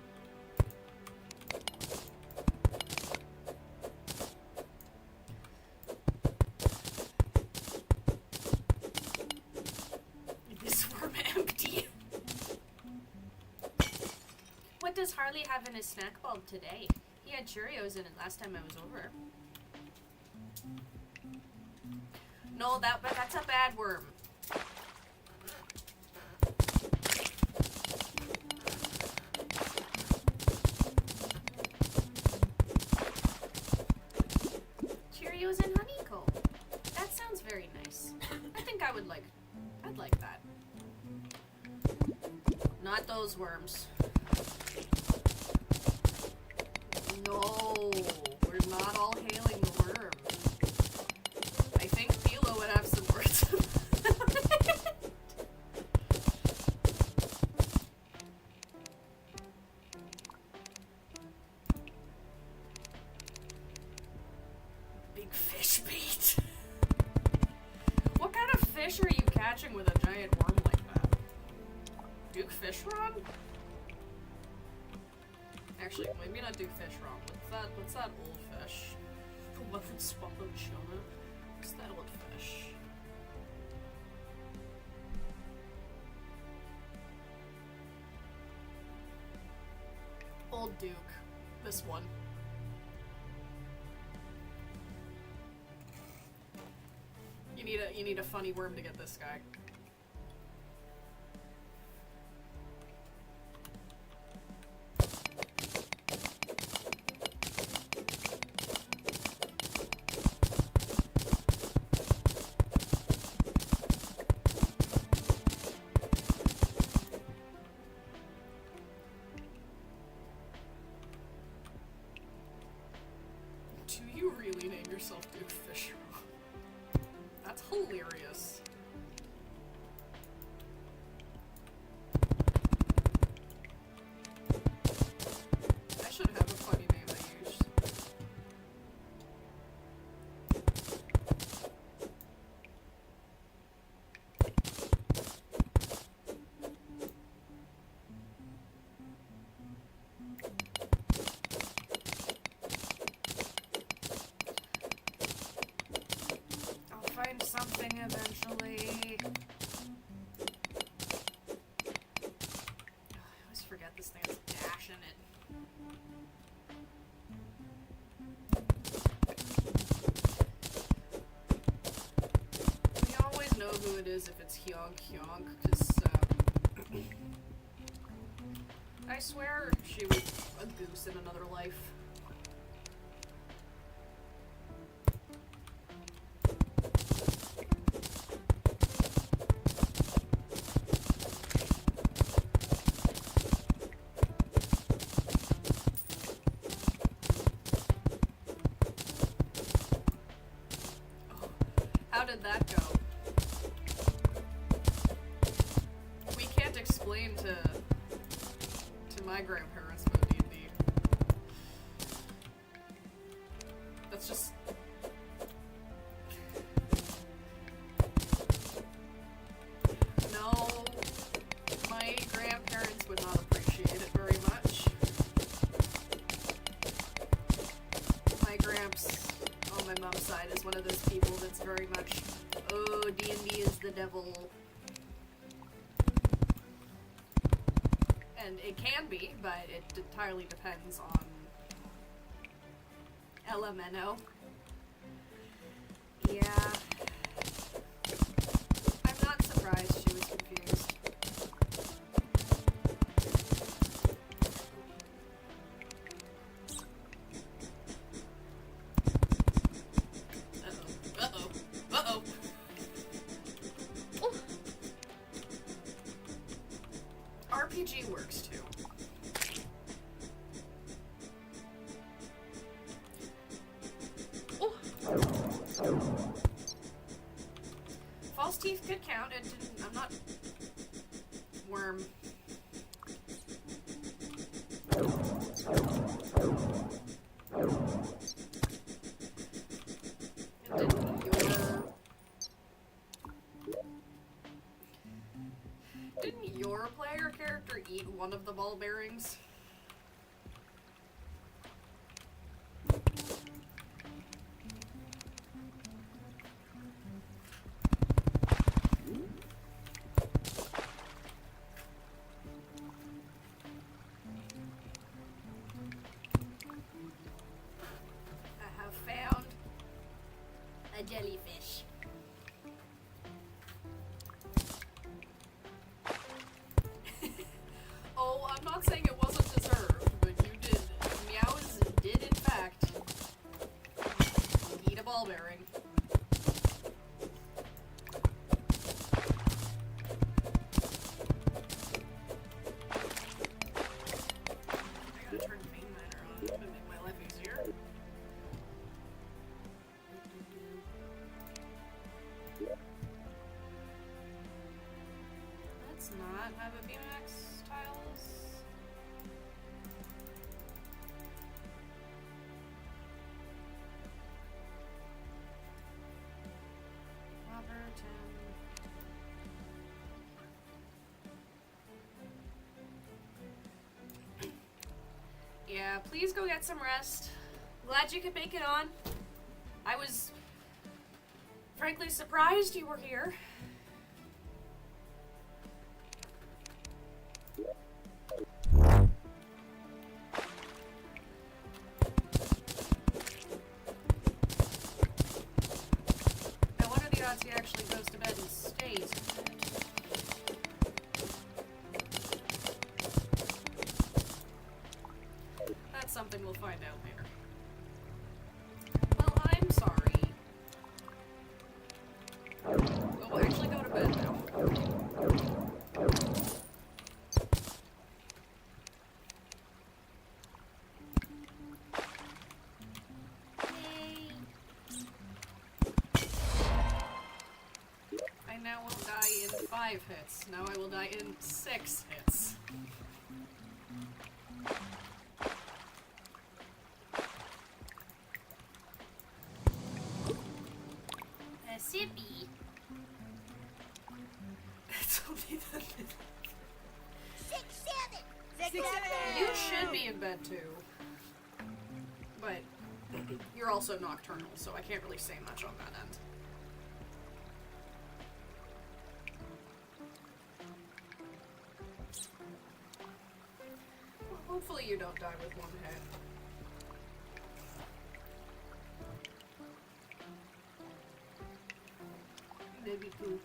Is this worm empty? What does Harley have in his snack bulb today? He had Cheerios in it last time I was over. No, that's a bad worm. Cheerios and honeycomb. That sounds very nice. I think I'd like that. Not those worms. No, we're not all hailing the worm. I think Philo would have some words about it. Big fish bait. What kind of fish are you catching with a giant worm like that? Duke Fish Rod? Actually, maybe not Duke Fish Rod. What's that old fish? The one from Spotted Shona? What's that old fish? Old Duke. This one. You need a funny worm to get this guy. Do you really name yourself Duke Fisher? That's hilarious. I should have a funny name I use. Find something eventually. I always forget this thing has a dash in it. We always know who it is if it's Hyonk Hyonk, because I swear she was a goose in another life. How did that go? We can't explain to my grandparents about D&D. That's just... No, my grandparents would not appreciate it very much. My gramps on my mom's side is one of those people that's very much, oh, D&D is the devil. And it can be, but it entirely depends on LMNO. Yeah. I'm not surprised she was confused. RPG works too. Oh. False teeth could count. It didn't. I'm not. Worm. Didn't your player character eat one of the ball bearings. I have found a jellyfish. Oh, I'm not saying it wasn't deserved, but you did. Meows did, in fact, eat a ball bearing. I gotta turn Vein Miner on to make my life easier. Let's not have a BMX tiles. Yeah, please go get some rest. Glad you could make it on. I was frankly surprised you were here. Now, what are the odds he actually goes to bed and stays in bed? That's something we'll find out later. Well, I'm sorry. Oh, actually go to bed now. Yay. I now won't die in 5 hits. Now I will die in 6 hits. A sippy. It's only the 6, 7. 6, 7. You should be in bed too. But you're also nocturnal, so I can't really say much on that end. Well, hopefully you don't die with 1 hit. Baby poo.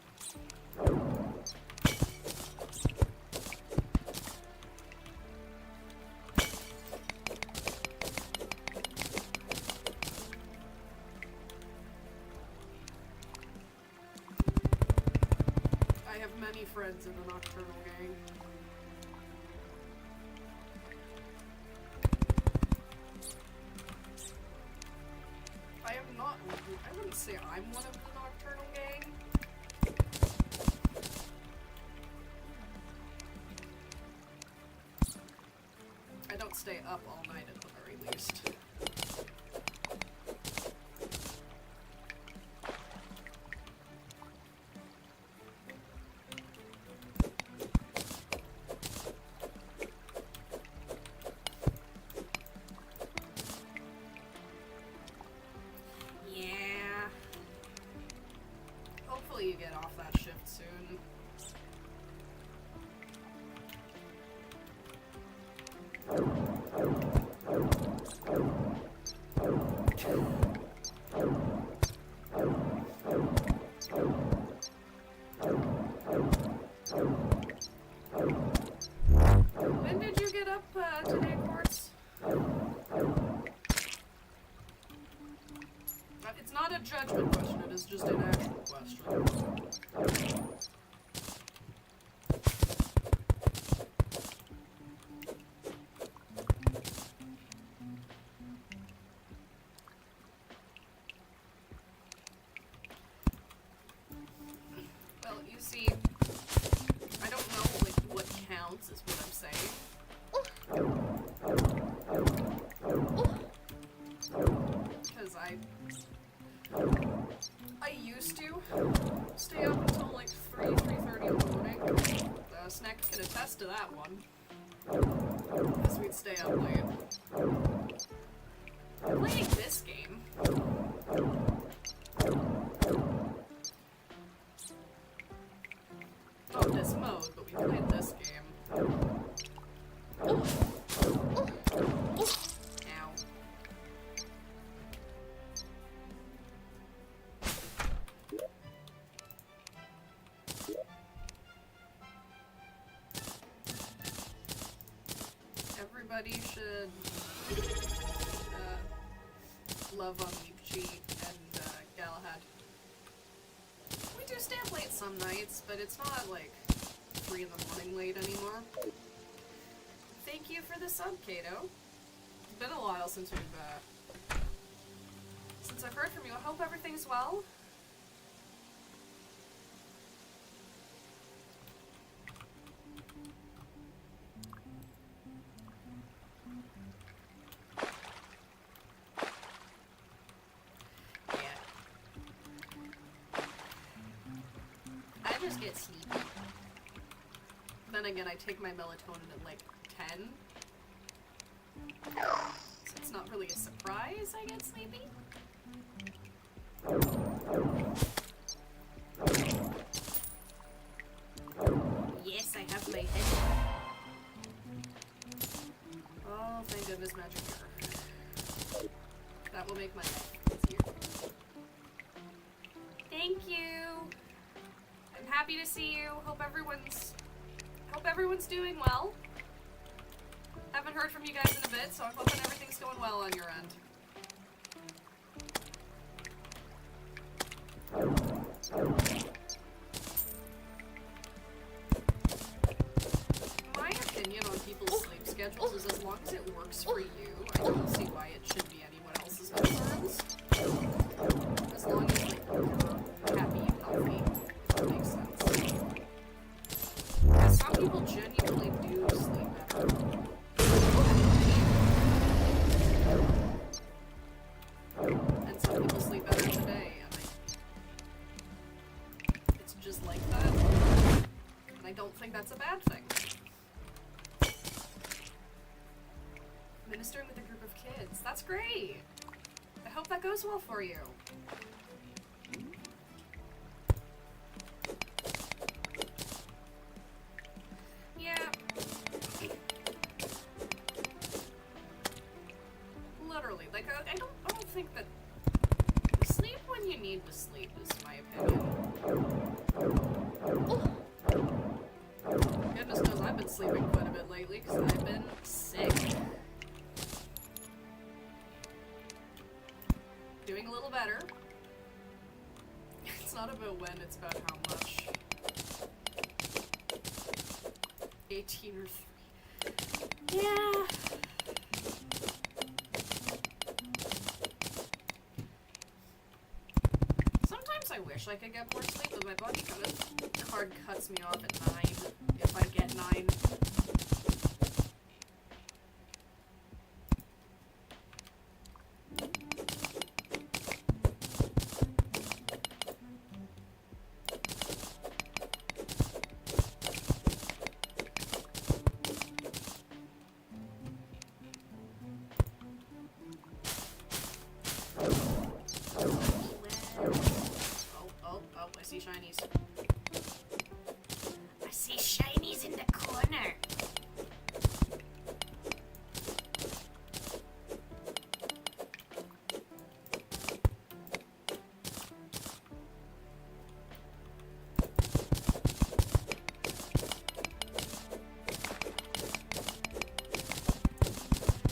I have many friends in the Nocturnal gang. I am not. I wouldn't say I'm one of the Nocturnal gang. I don't stay up all night at the very least. Yeah. Hopefully you get off that shift soon. When did you get up today, Quartz? It's not a judgment question, it is just an actual question. Well, you see, I don't know, like, what counts is what I'm saying. Because I used to stay up until, like, stay up late. Playing this game. Not this mode, but we played this game. Ow. Everybody should love on Meepchi and Galahad. We do stay up late some nights, but it's not like 3 in the morning late anymore. Thank you for the sub, Kato. It's been a while since I've heard from you. I hope everything's well. Just get sleepy. Then again, I take my melatonin at like 10. So it's not really a surprise I get sleepy. Yes, I have my head. Oh, thank goodness, magic mirror. That will make my life easier. Thank you! I'm happy to see you. Hope everyone's doing well. Haven't heard from you guys in a bit, so I'm hoping everything's going well on your end. My opinion on people's sleep schedules is as long as it works for you, I don't see why it should be anyone else's concerns. As long as like, you're happy and healthy. Makes sense. Yeah, some people genuinely do sleep better. And some people sleep better today, and it's just like that. And I don't think that's a bad thing. Ministering with a group of kids. That's great! I hope that goes well for you. Yeah. Literally, like, I don't think that sleep when you need to sleep is my opinion. Goodness knows I've been sleeping quite a bit lately because I've been sick. Doing a little better. It's not about when, it's about how much. 18 or 3. Yeah. Sometimes I wish I could get more sleep, but my body kind of hard cuts me off at 9 if I get 9. I see shinies. I see shinies in the corner.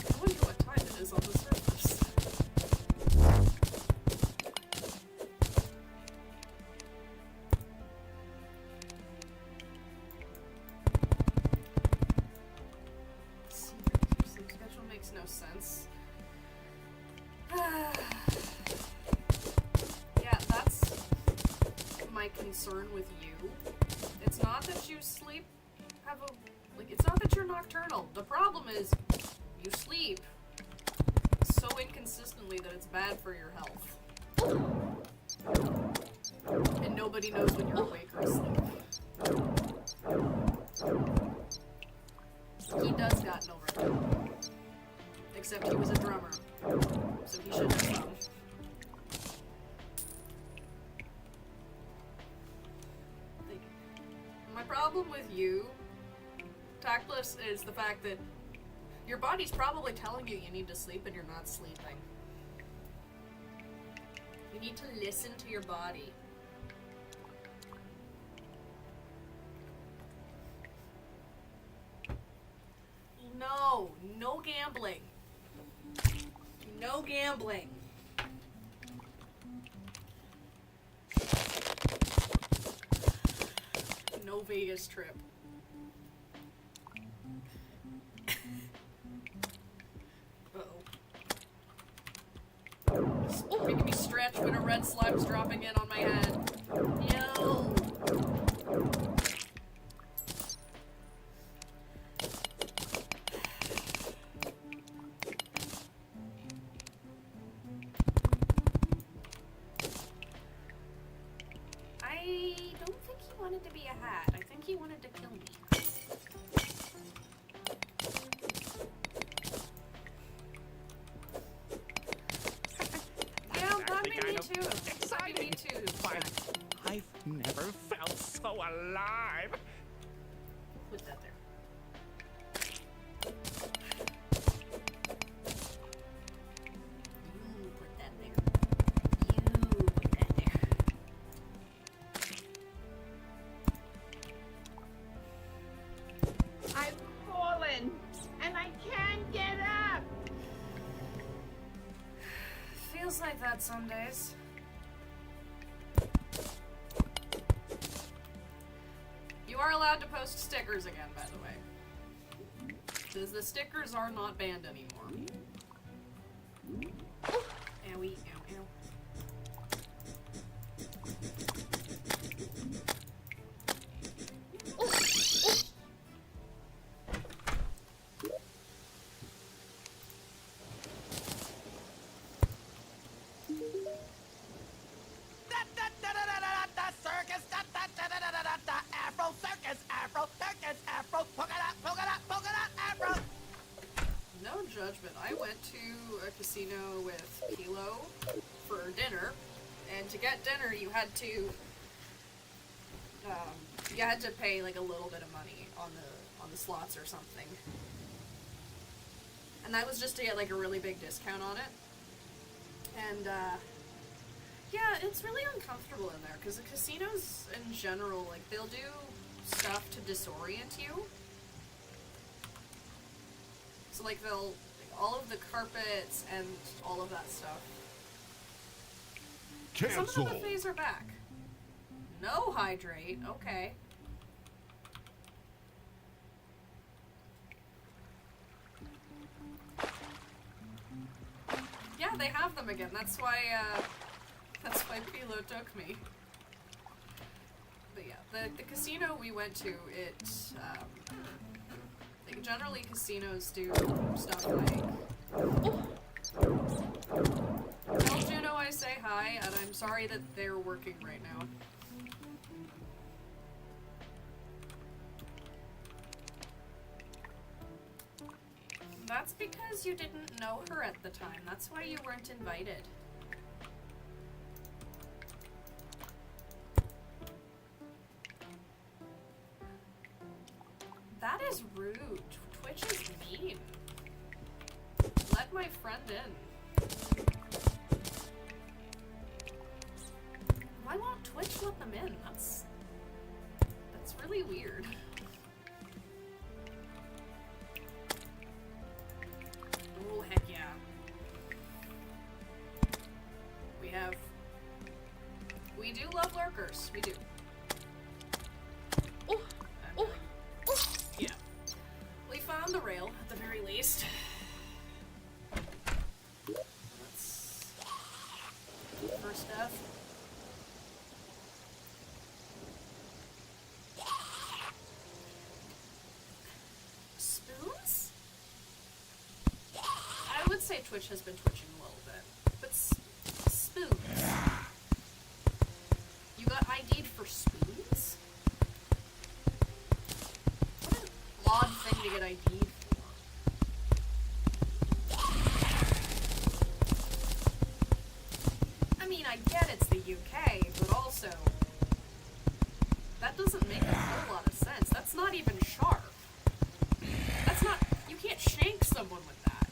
I wonder what time it is on the surface. Sleep schedule makes no sense. Yeah, that's my concern with you. It's not that you sleep, it's not that you're nocturnal. The problem is, you sleep so inconsistently that it's bad for your health. And nobody knows when you're awake or asleep. He does got no rhythm. except he was a drummer. So he should have some. Like, my problem with you, Tactless, is the fact that your body's probably telling you you need to sleep and you're not sleeping. You need to listen to your body. No, no gambling. No gambling. No Vegas trip. Uh-oh. It's making me stretch when a red slime's dropping in on my head. Yo! I don't think he wanted to be a hat. I think he wanted to kill me. Yeah, that'd be me too. That'd be me too. I've never felt so alive. Put that there. You put that there. You put that there. I've fallen, and I can't get up. Feels like that some days. You are allowed to post stickers again, by the way. The stickers are not banned anymore. Owie, ow, ow. Circus, Afro circus, Afro circus, Afro polka dot, Afro. No judgment. I went to a casino with Kilo for dinner, and to get dinner you had to pay like a little bit of money on the slots or something. And that was just to get like a really big discount on it. And yeah, it's really uncomfortable in there because the casinos in general, like, they'll do stuff to disorient you. So like they'll all of the carpets and all of that stuff. Some of the buffets are back. No hydrate. Okay. Yeah, they have them again. That's why Pilo took me. But yeah, the casino we went to, like, generally casinos do stuff like, tell Juno I say hi, and I'm sorry that they're working right now. That's because you didn't know her at the time. That's why you weren't invited. That is rude. Twitch is mean. Let my friend in. Why won't Twitch let them in? That's really weird. Oh, heck yeah. We do love lurkers. We do. Oh, And, yeah. We found the rail, at the very least. That's first death. Spoons? I would say Twitch has been twitching a little bit. But spoons? You got ID'd for spoons? What an odd thing to get ID'd for. I get it's the UK, but also, that doesn't make a whole lot of sense. That's not even sharp. That's not, you can't shank someone with that.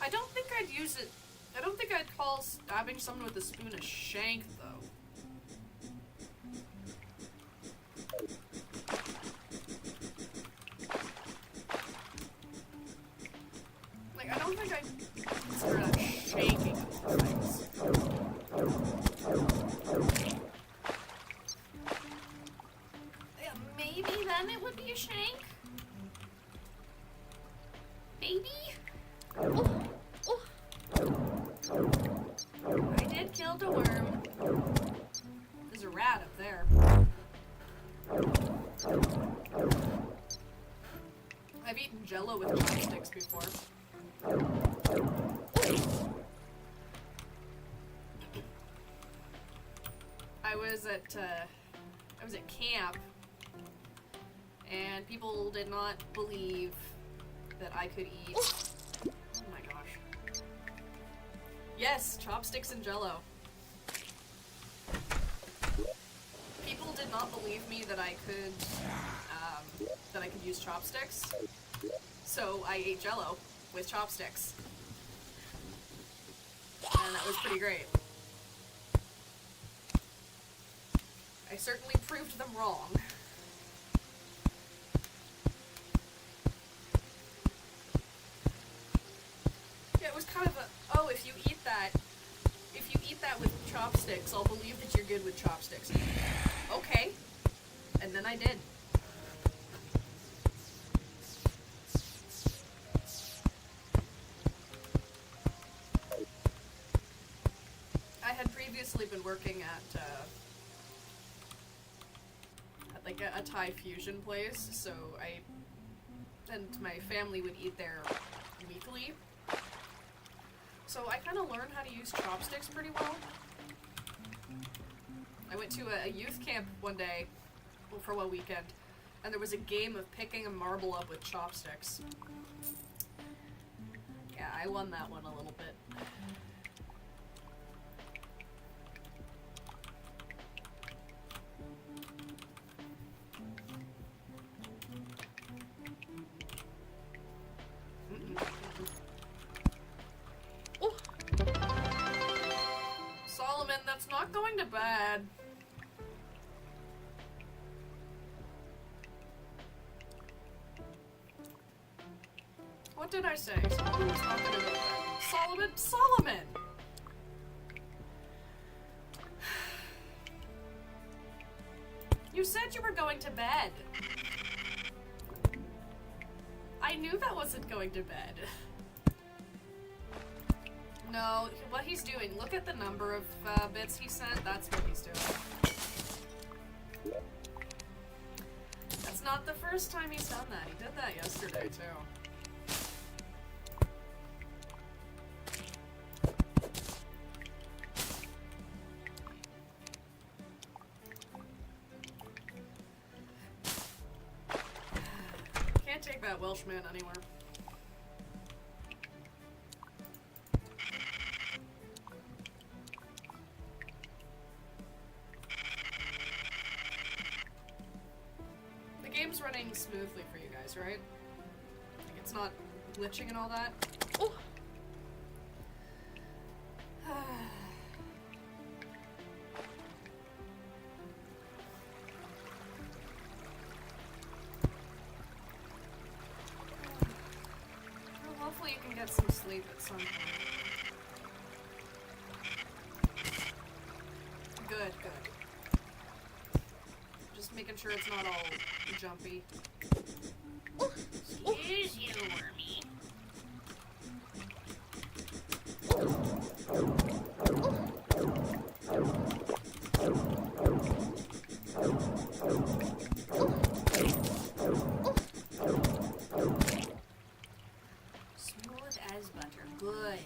I don't think I'd use it. I don't think I'd call stabbing someone with a spoon a shank, though. Like, I don't think I'd consider that shanking of things. Yeah, maybe then it would be a shank? Maybe? I did kill the worm. There's a rat up there. I've eaten Jello with chopsticks before. I was at camp, and people did not believe that I could eat. Oh my gosh. Yes, chopsticks and Jello. People did not believe me that I could use chopsticks. So I ate Jello with chopsticks. And that was pretty great. I certainly proved them wrong. Yeah, it was kind of a, oh, if you eat that with chopsticks, I'll believe that you're good with chopsticks. Okay. And then I did. I had previously been working at like a Thai fusion place, so my family would eat there weekly. So I kind of learned how to use chopsticks pretty well. I went to a youth camp one day, well, for one weekend, and there was a game of picking a marble up with chopsticks. Yeah, I won that one a little bit. Solomon, that's not going to bed. What did I say? Solomon's not going to go to bed. Solomon! You said you were going to bed. I knew that wasn't going to bed. No, what he's doing, look at the number of bits he sent, that's what he's doing. That's not the first time he's done that. He did that yesterday, too. Can't take that Welshman anywhere. Game's running smoothly for you guys, right? Like, it's not glitching and all that. Oh. Well, hopefully you can get some sleep at some point. Good, good. Just making sure it's not all jumpy. Excuse you, Wormy. Smooth as butter. Good.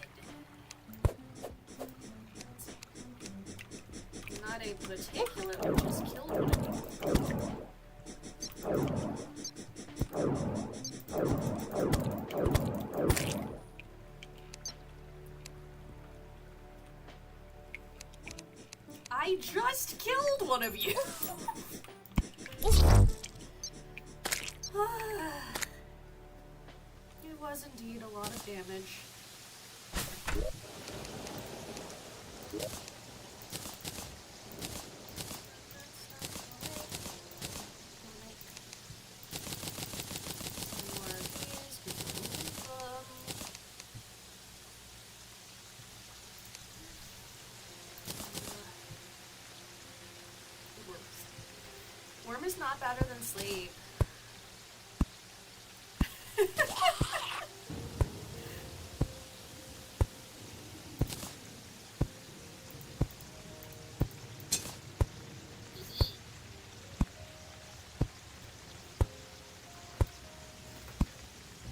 one of you. It was indeed a lot of damage. Warm is not better than sleep.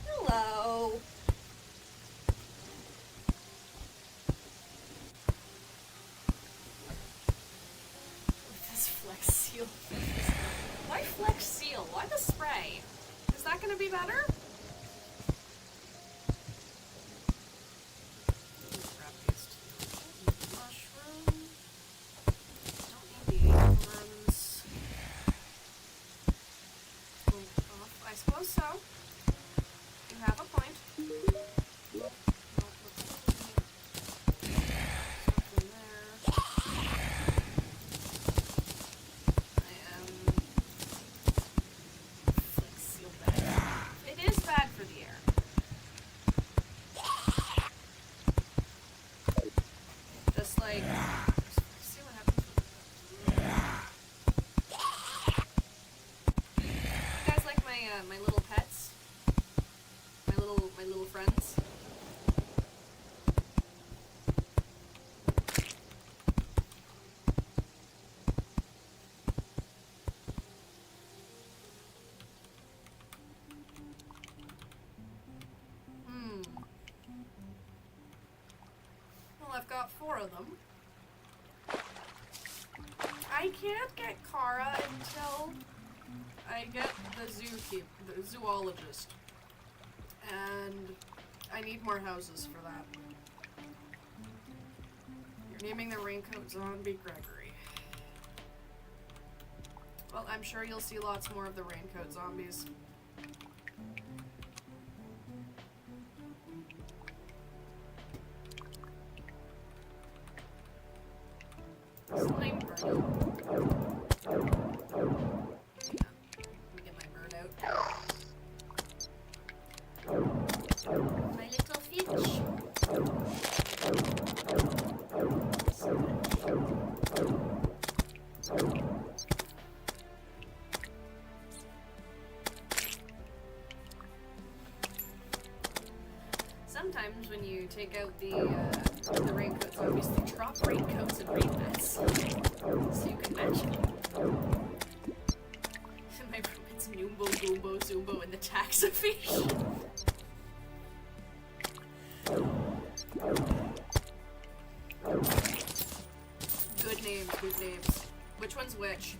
Hello. With this Flex Seal. Why Flex Seal? Why the spray? Is that gonna be better? Grab these two. Don't need the mushroom. Don't need the acorns. Off. I suppose so. You have a point. Something there. I am Flex Seal bad. It is bad for the air. Just like see what happens. You guys like my little pets? My little friends? Well, I've got 4 of them. I can't get Kara until I get the zoologist. And I need more houses for that. You're naming the raincoat zombie Gregory. Well, I'm sure you'll see lots more of the raincoat zombies. Slime bird. Yeah. Let me get my bird out. My little finch. Sometimes when you take out the raincoat zombies, they drop raincoats and rain nets, so you can match them. My roommate's Noombo, Goombo, Zumbo, and the Taxifish. Good names, good names. Which one's which?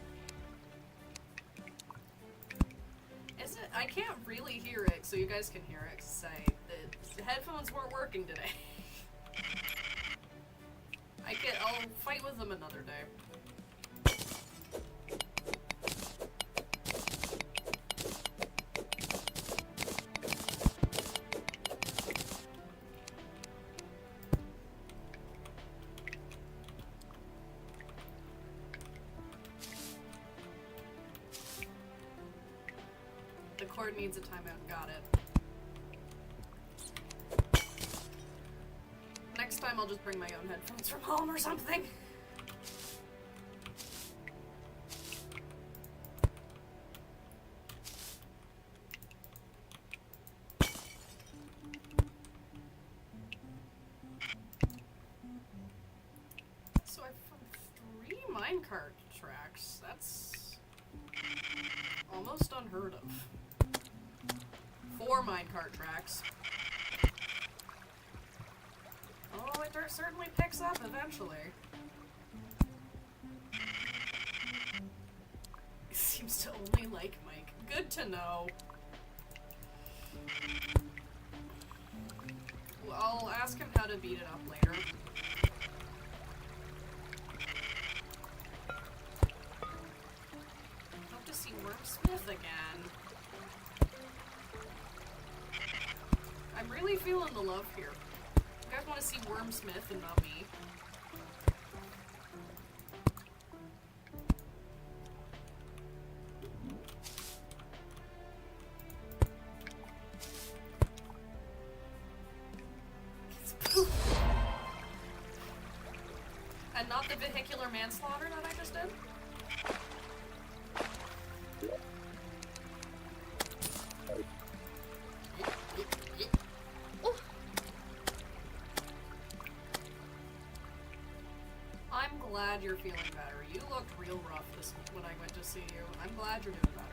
Is it? I can't really hear it, so you guys can hear it. Say the headphones weren't working today. I'll fight with them another day. The cord needs a timeout. Got it. Next time I'll just bring my own headphones from home or something. So I found 3 minecart tracks. That's almost unheard of. 4 minecart tracks. Oh, it certainly picks up eventually. It seems to only like Mike. Good to know. Well, I'll ask him how to beat it up later. I'm really feeling the love here. You guys want to see Wormsmith and not me? And not the vehicular manslaughter that I just did? I'm glad you're feeling better. You looked real rough this when I went to see you. I'm glad you're doing better.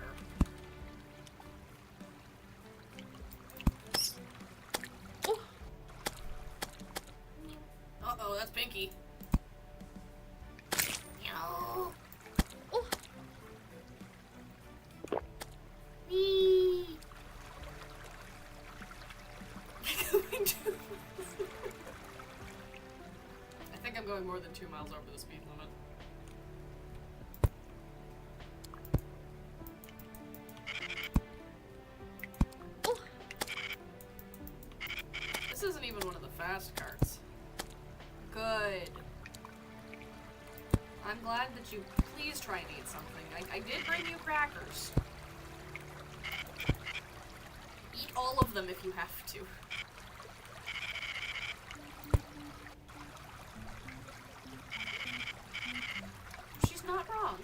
Uh-oh, that's Pinky. No. I think I'm going more than 2 miles over the speed limit. This isn't even one of the fast carts. Good. I'm glad that you please try and eat something. I did bring you crackers. Eat all of them if you have to. She's not wrong.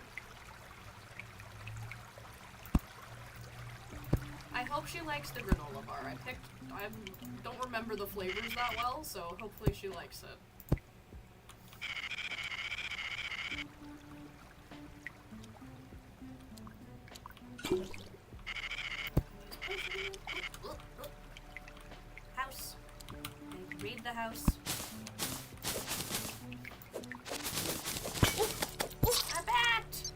I hope she likes the granola bar. I don't remember the flavors that well, so hopefully she likes it. House. Read the house. A bat!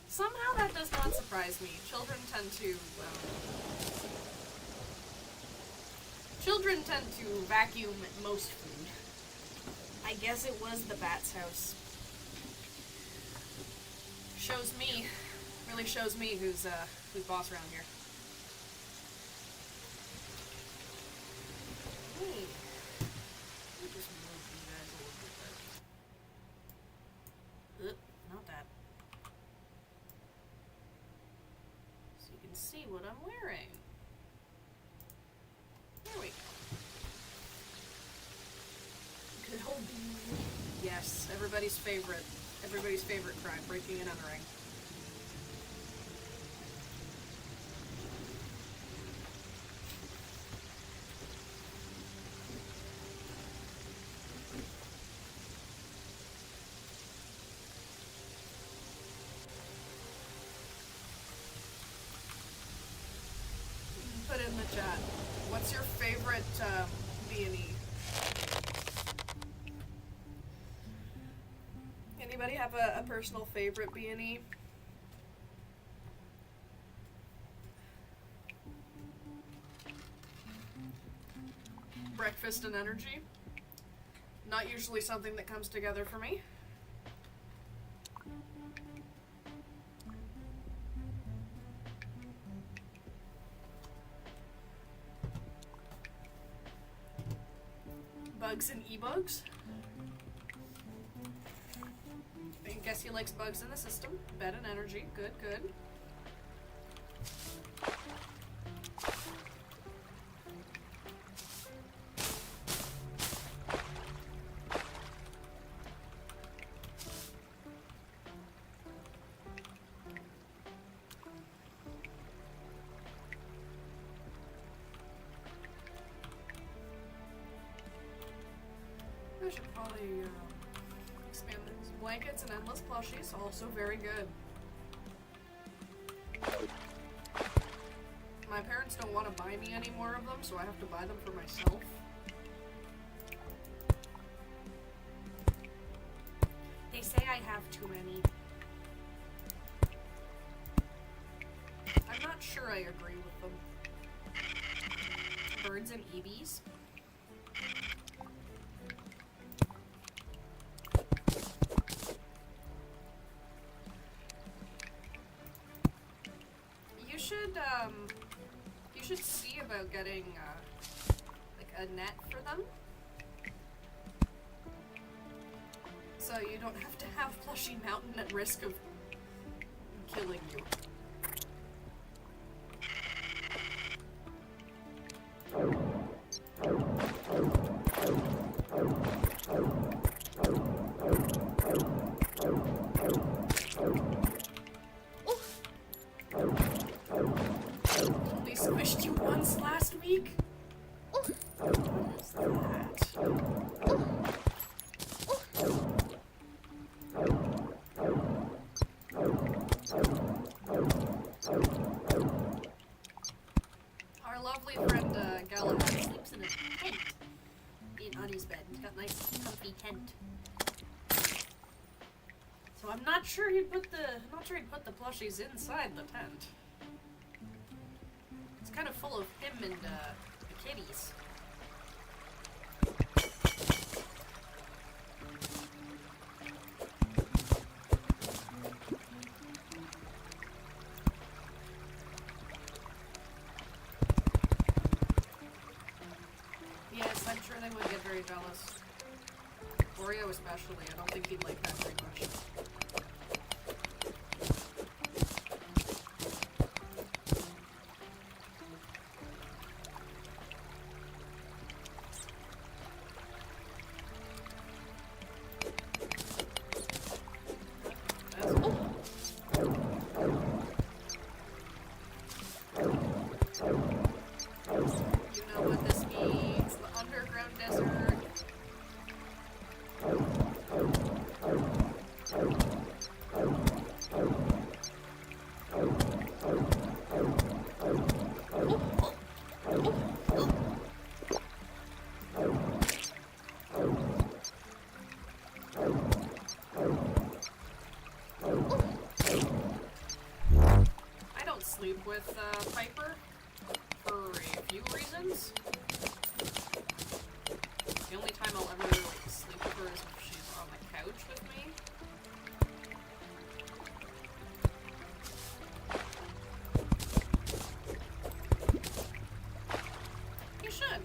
Somehow that does not surprise me. Children tend to vacuum most food. I guess it was the bat's house. Shows me, really shows me who's boss around here. Hey, let me just move you guys a little bit. Not that. So you can see what I'm wearing. There we go. Good old beanie. Yes, everybody's favorite crime, breaking and entering. Put in the chat, what's your favorite B&E? Anybody have a personal favorite B&E? Breakfast and energy. Not usually something that comes together for me. Bugs and e-bugs. I guess he likes bugs in the system. Bed and energy. Good, good. I should probably expand these. Blankets and endless plushies, also very good. My parents don't want to buy me any more of them, so I have to buy them for myself. They say I have too many. I'm not sure I agree with them. Birds and EBs. you should see about getting, like a net for them. So you don't have to have Plushy Mountain at risk of killing you. Only squished you once last week? What is that? Our lovely friend Galahad sleeps in a tent on his bed. He's got a nice comfy tent. So I'm not sure he'd put the plushies inside the tent. It's kind of full of him and the kitties. Yes, I'm sure they would get very jealous. Oreo especially. I don't think he'd like that very much. You know what this means. The underground desert. I don't sleep with Piper for a few reasons. The only time I'll ever like, sleep with her is if she's on the couch with me. You should.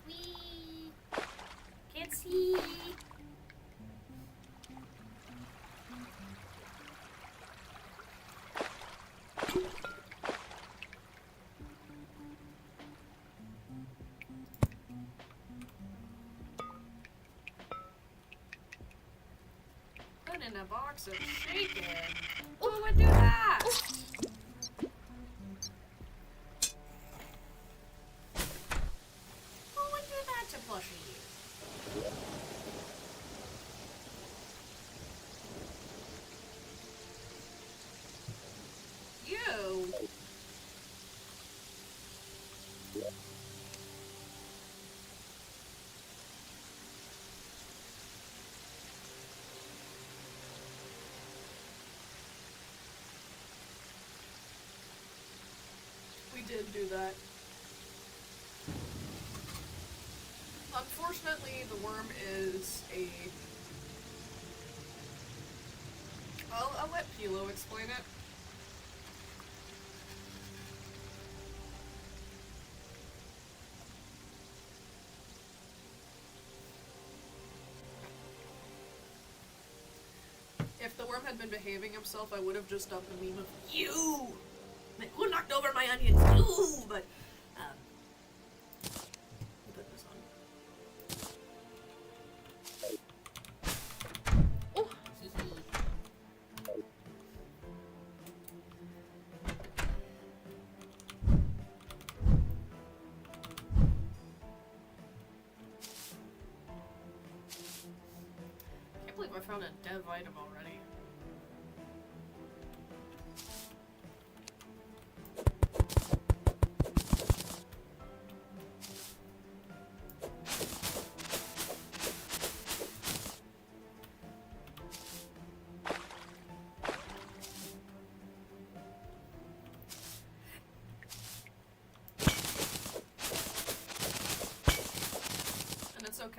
Wee. Can't see. Put in a box of shaken. Who would do that? Who would do that to Plushie? You. We did do that. Unfortunately, the worm is a... I'll let Pilo explain it. If the worm had been behaving himself, I would have just done the meme of you! Like, who knocked over my onions? You! But, I'll put this on. Oh! Can't believe I found a dev item already.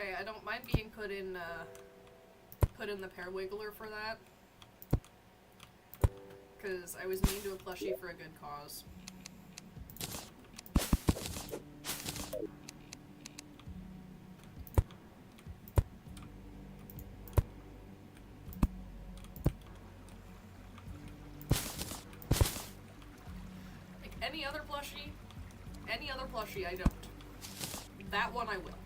okay, I don't mind being put in the pear wiggler for that. Because I was mean to a plushie for a good cause. Like any other plushie I don't. That one I will.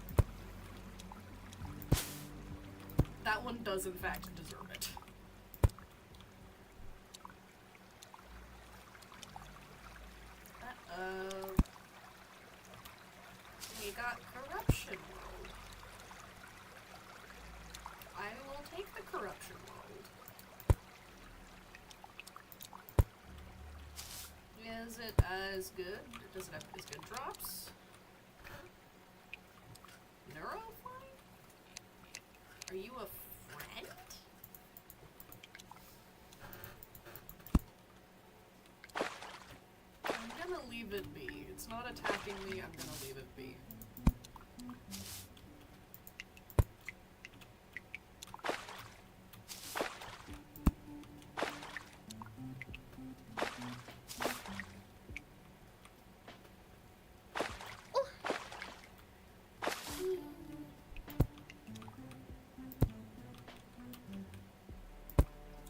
That one does in fact deserve it. We got Corruption World. I will take the Corruption World. Is it as good? Does it have as good drops? Neurofine? Are you a friend? I'm gonna leave it be. It's not attacking me, I'm gonna leave it be.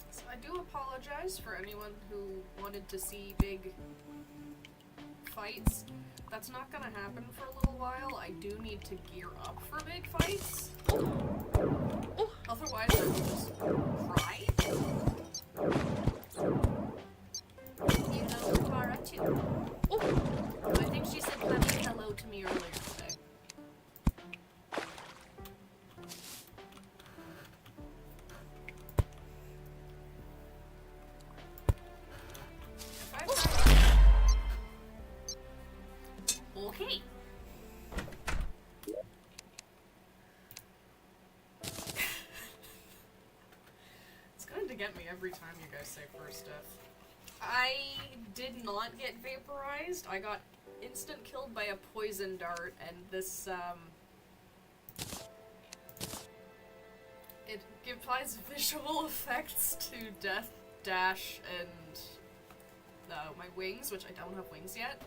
So I do apologize for anyone who wanted to see big fights. That's not gonna happen for a little while. I do need to gear up for big fights. Otherwise, I will just cry. You know Tara too. I think she said hello to me earlier today. If I okay. It's going to get me every time you guys say first death. I did not get vaporized. I got instant killed by a poison dart, and this, it applies visual effects to death, dash, and, my wings, which I don't have wings yet.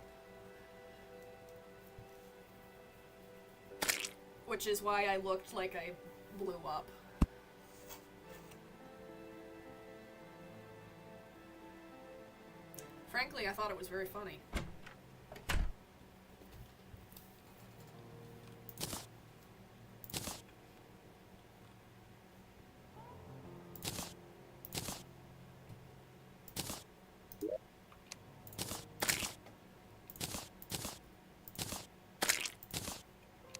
Which is why I looked like I blew up. Frankly, I thought it was very funny.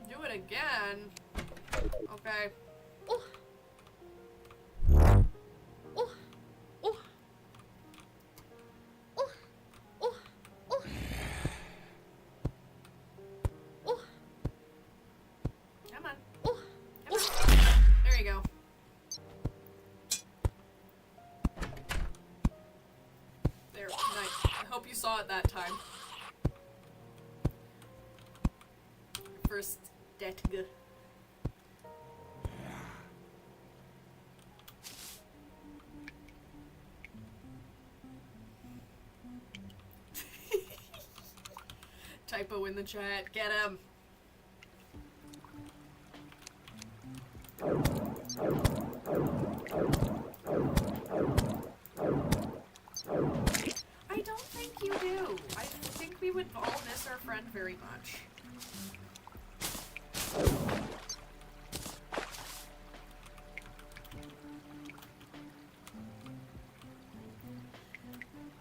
Do it again? Okay. Come on. Come on. There you go. There, nice. I hope you saw it that time. First Detg. Typo in the chat. Get him. I don't think you do. I think we would all miss our friend very much.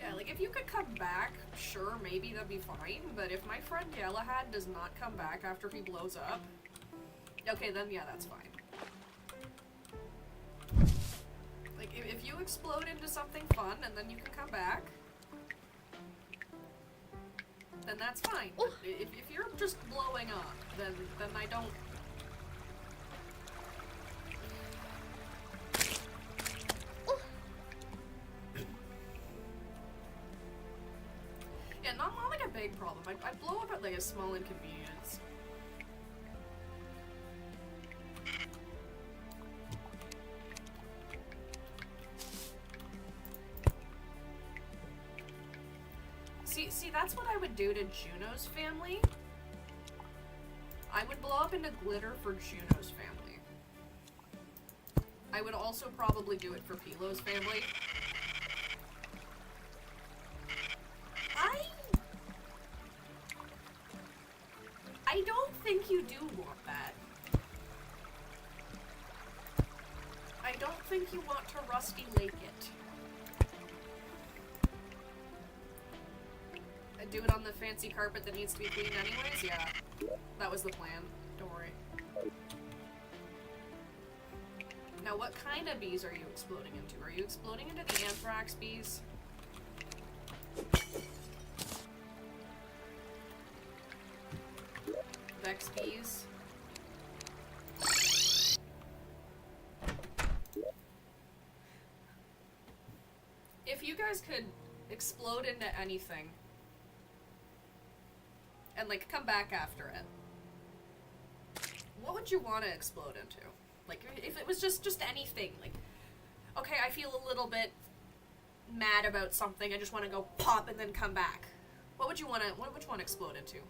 Yeah, like if you could come back, sure, maybe that'd be fine, but if my friend Galahad does not come back after he blows up, okay, then yeah, that's fine. Like, if you explode into something fun and then you can come back, then that's fine. But if you're just blowing up, then I don't... Yeah, not like a big problem. I blow up at like a small inconvenience. See, that's what I would do to Juno's family. I would blow up into glitter for Juno's family. I would also probably do it for Pilo's family. I don't think you do want that. I don't think you want to Rusty Lake it. Do it on the fancy carpet that needs to be cleaned anyways? Yeah. That was the plan. Don't worry. Now, what kind of bees are you exploding into? Are you exploding into the anthrax bees? Vex bees? If you guys could explode into anything, and, like, come back after it, what would you want to explode into? Like, if it was just anything, like, okay, I feel a little bit mad about something, I just want to go pop and then come back. What would you want to explode into?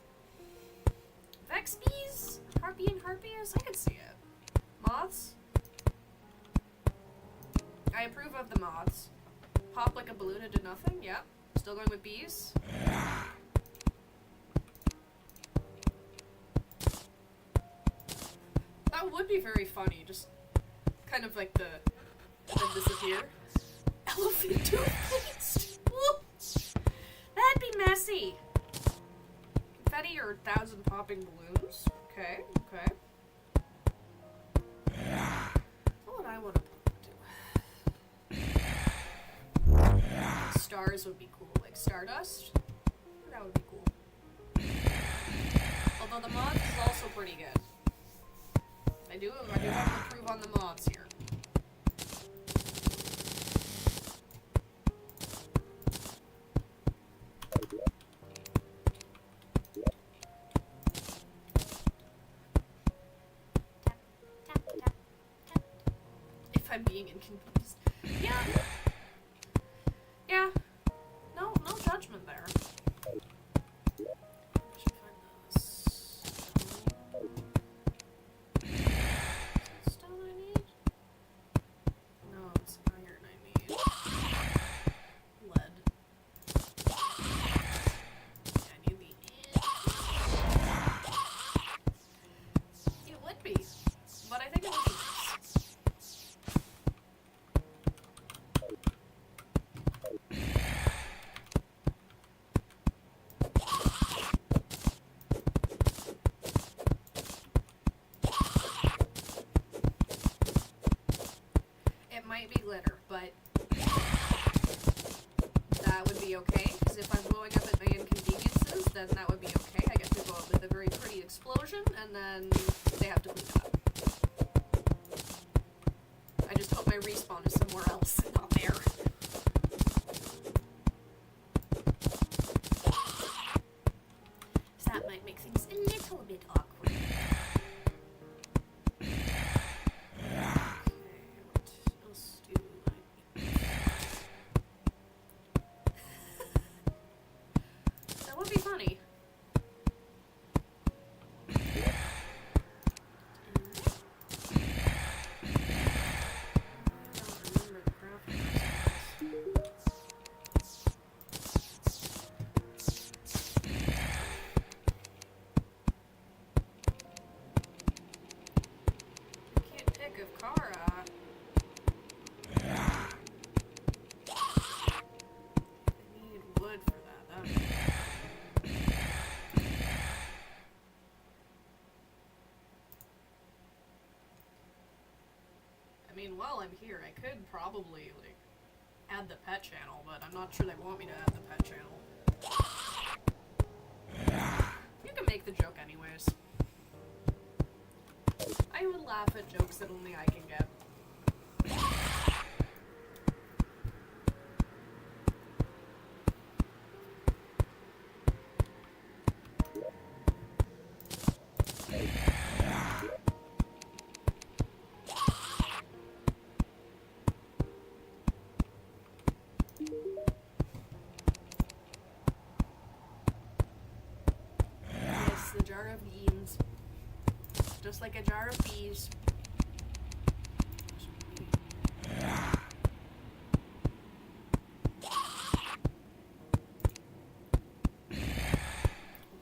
Vex bees? Harpian harpies? I could see it. Moths? I approve of the moths. Pop like a balloon into nothing? Yep. Still going with bees? That would be very funny, just kind of like then disappear. Elephant toothpaste! That'd be messy! Confetti or 1,000 popping balloons? Okay, okay. What would I want to do? Stars would be cool, like stardust? That would be cool. Although the moth is also pretty good. I do have to improve on the moths here. If I'm being inconvenienced. Yeah. Yeah. No judgment there. I should find this. Stone I need? No, it's iron I need. Lead. I need the It would be. But I think it would be nice. It might be glitter, but that would be okay, because if I'm blowing up at my inconveniences, then that would be okay. I get to go out with a very pretty explosion, and then they have to clean it up. I just hope my respawn is somewhere else and not there. So that might make things a little bit awkward. What else do I need? That would be funny. I don't remember the crafting recipes. Can't pick of Kara. I need wood for that. I mean, while I'm here, I could probably, like, add the pet channel, but I'm not sure they want me to add the pet channel. You can make the joke anyways. I would laugh at jokes that only I can get. just like a jar of bees.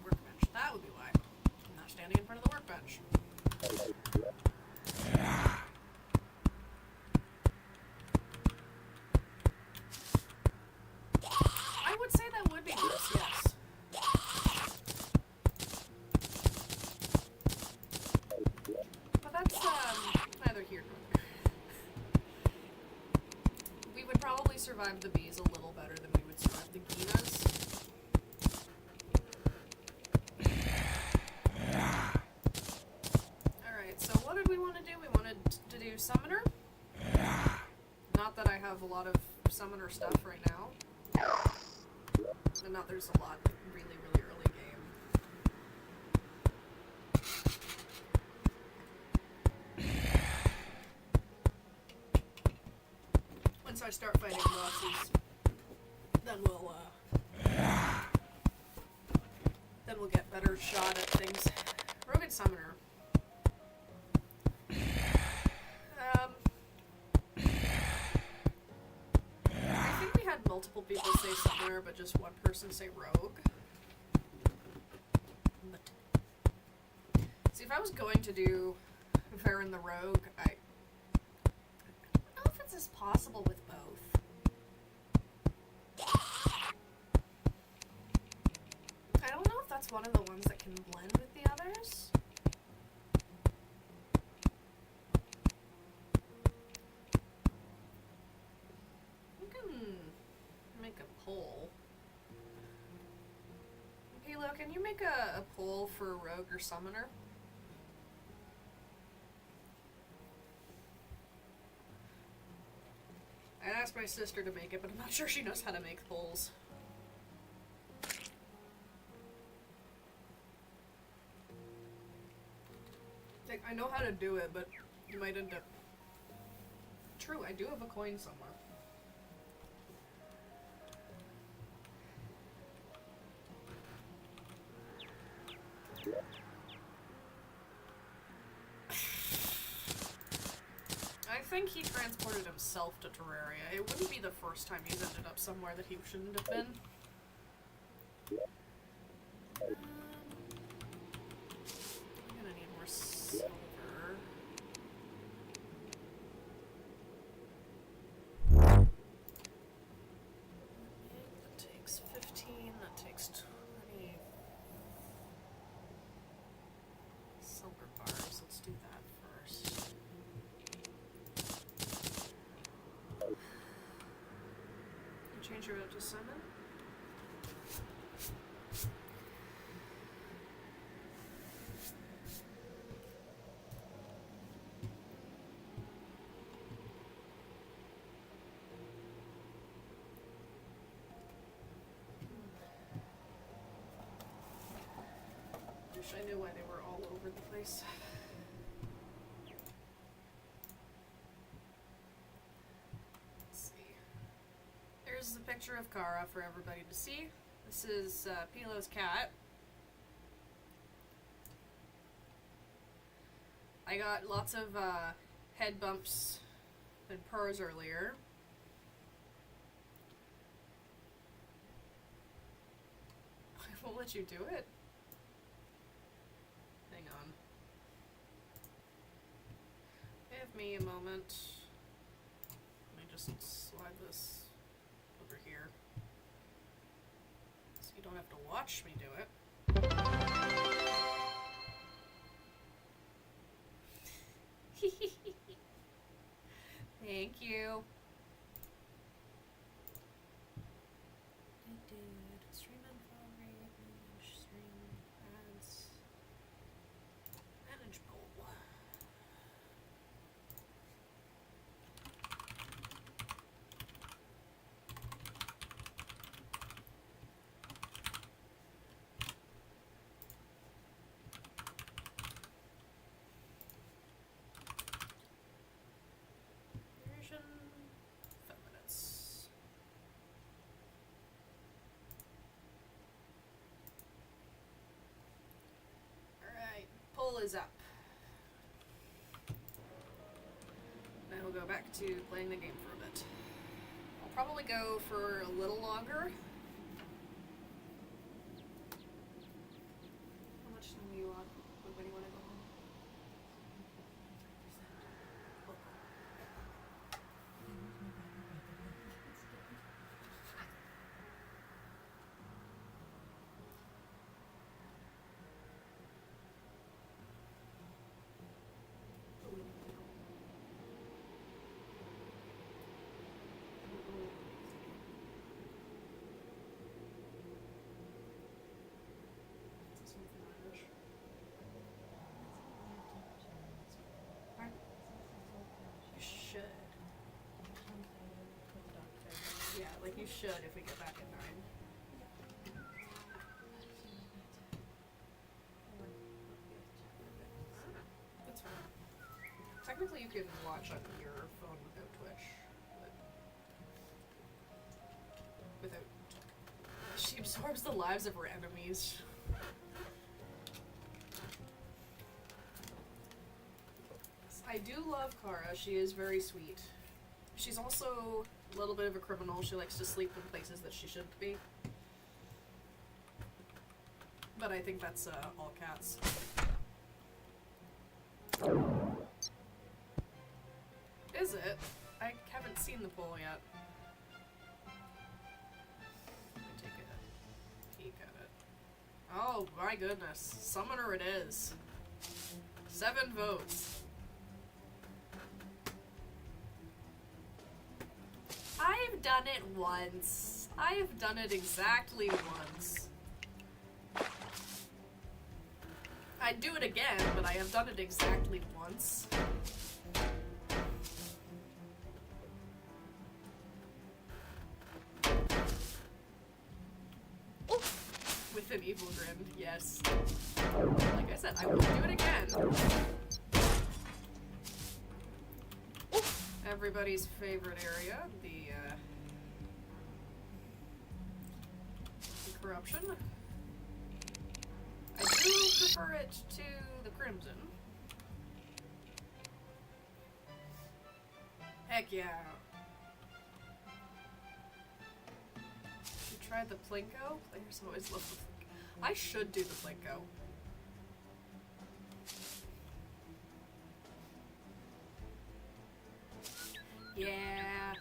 Workbench. That would be why. I'm not standing in front of the workbench. I would say that would be gross, yes. But that's, neither here nor there. We would probably survive the bees a little better than we would survive the Ginas. Alright, so what did we want to do? We wanted to do Summoner. Not that I have a lot of Summoner stuff right now. And not there's a lot really, really early game. Once I start fighting bosses, then we'll get better shot at things. Rogue and Summoner. I think we had multiple people say Summoner, but just one person say Rogue. But see, if I was going to do Varen the Rogue, I don't know if it's as possible with both. I don't know if that's one of the ones that can blend with the others. You can make a poll. Halo, can you make a poll for Rogue or Summoner? I asked my sister to make it, but I'm not sure she knows how to make polls. Like, I know how to do it, but you might end up... True, I do have a coin somewhere. I think he transported himself to Terraria. It wouldn't be the first time he's ended up somewhere that he shouldn't have been. I'm gonna need more silver. That takes 15, that takes 20 silver bars. Let's do that first. Change your vote to summon. Wish I knew why they were all over the place. Here's the picture of Kara for everybody to see. This is Pilo's cat. I got lots of head bumps and purrs earlier. I won't let you do it. Hang on. Give me a moment. Let me just slide this over here, so you don't have to watch me do it. Thank you. Stream info, manage stream ads, manage goal. Feminists. Alright, poll is up. go back to playing the game for a bit. I'll probably go for a little longer. How much time do you want? When do you want to go home? You should. Yeah, like you should if we get back at 9. That's fine. Technically you can watch on your phone without Twitch, but without... She absorbs the lives of her enemies. I do love Kara. She is very sweet. She's also a little bit of a criminal. She likes to sleep in places that she shouldn't be. But I think that's all cats. Is it? I haven't seen the poll yet. Let me take a peek at it. Oh my goodness. Summoner it is. 7 votes. I've done it once. I have done it exactly once. I'd do it again, but I have done it exactly once. With an evil grin, yes. Like I said, I will do it again. Everybody's favorite area, the corruption. I do prefer it to the crimson. Heck yeah. You tried the Plinko? Players always love the Plinko. I should do the Plinko. Yeah.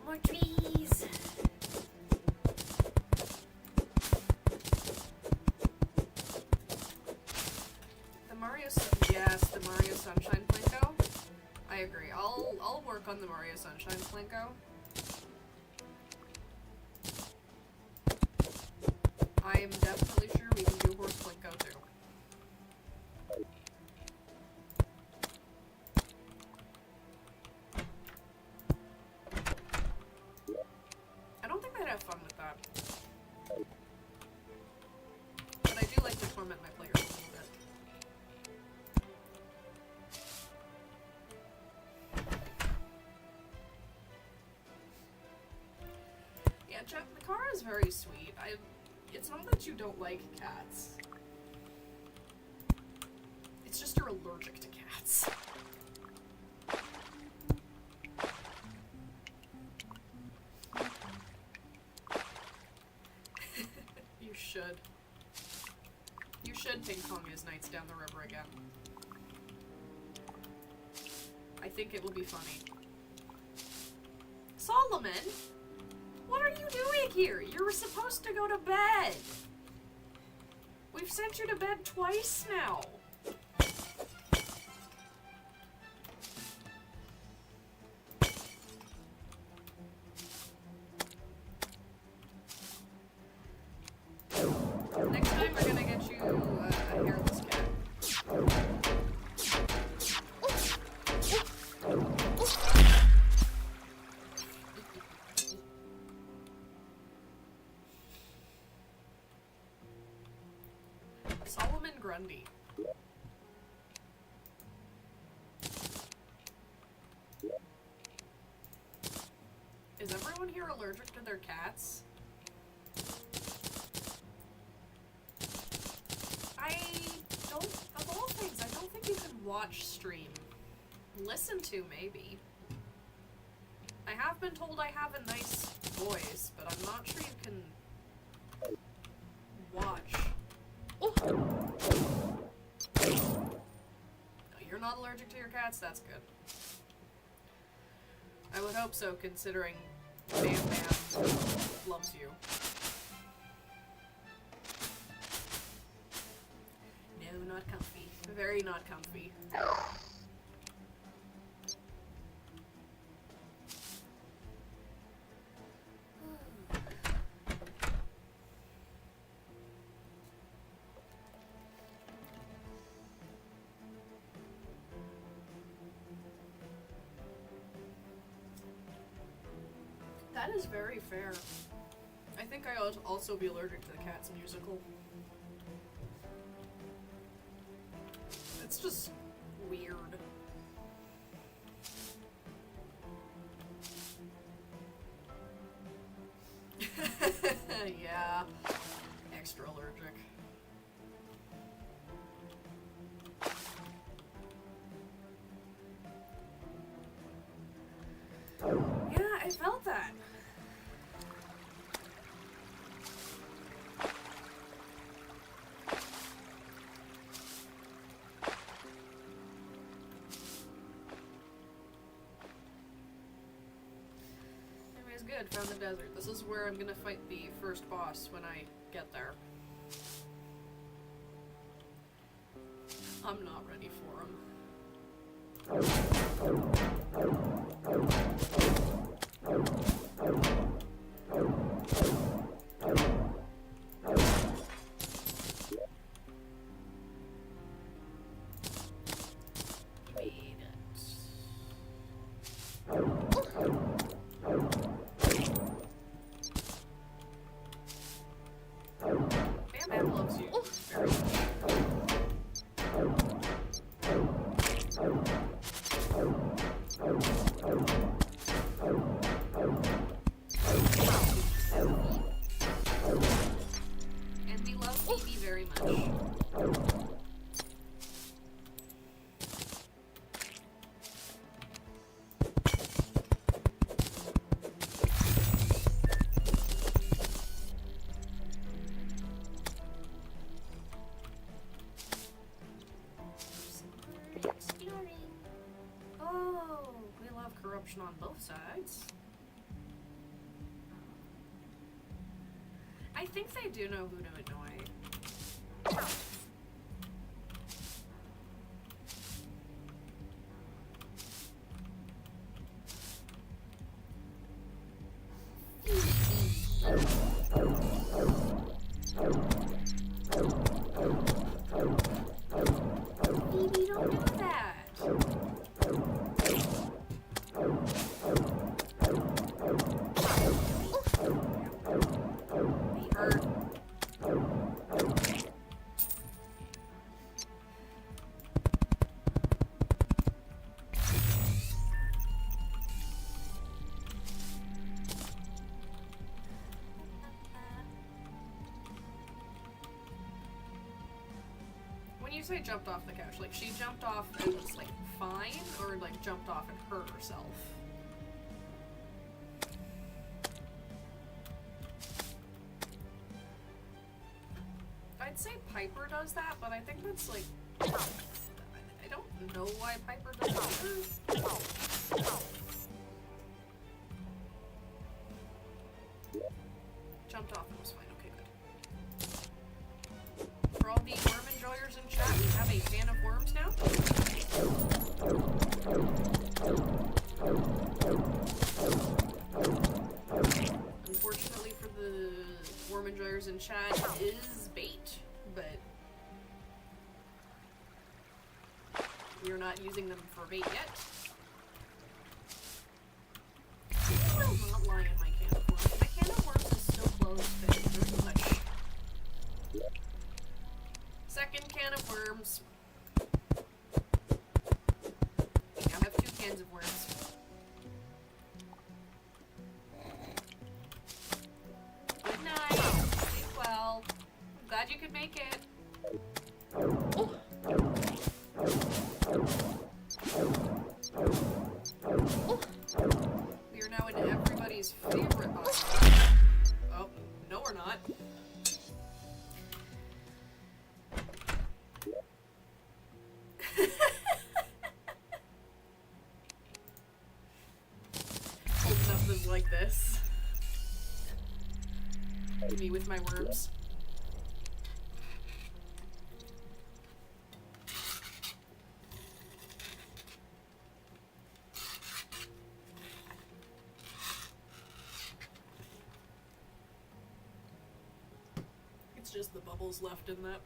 More trees. The Mario yes, the Mario Sunshine Plinko. I agree. I'll work on the Mario Sunshine Plinko. I am definitely sure we can do Horse Plinko too. I don't think I'd have fun with that. But I do like to torment my players a little bit. Yeah, Kara is very sweet. It's not that you don't like cats. It's just you're allergic to cats. You should. You should ping pong his nights down the river again. I think it will be funny. Solomon? What are you doing here? You were supposed to go to bed. We've sent you to bed twice now. Next time we're gonna get you a hairless cat. Solomon Grundy. Is everyone here allergic to their cats? I don't, of all things, I don't think you can watch stream. Listen to, maybe. I have been told I have a nice voice, but I'm not sure you can watch. Oh! No, you're not allergic to your cats? That's good. I would hope so, considering Bam Bam loves you. No, not comfy. Very not comfy. That is very fair. I think I would also be allergic to the Cats musical. It's just weird. Yeah, extra allergic. Yeah, I felt that. Anyways, good. Found the desert. This is where I'm gonna fight the first boss when I get there. I'm not ready for him. Bam Bam loves you very much. And we love Phoebe very much. Oh, we love corruption on both sides. I think they do know who to annoy. Phoebe, don't do that. Be hurt. When you say jumped off the couch, like she jumped off and was like fine, or like jumped off and hurt herself? I'd say Piper does that, but I think that's like, I don't know why Piper does that either. Jumped off and was fine. Okay, good. For all the worm enjoyers in chat, we have a can of worms now. Unfortunately for the worm enjoyers in chat, it is bait, but we are not using them for bait yet. I will not lie in my can of worms. My can of worms is still closed, but very much. Second can of worms. We now have 2 cans of worms. glad you could make it. We are now in everybody's favorite island. Oh, no we're not. Holding up them like this. Me with my worms. It's just the bubbles left in that.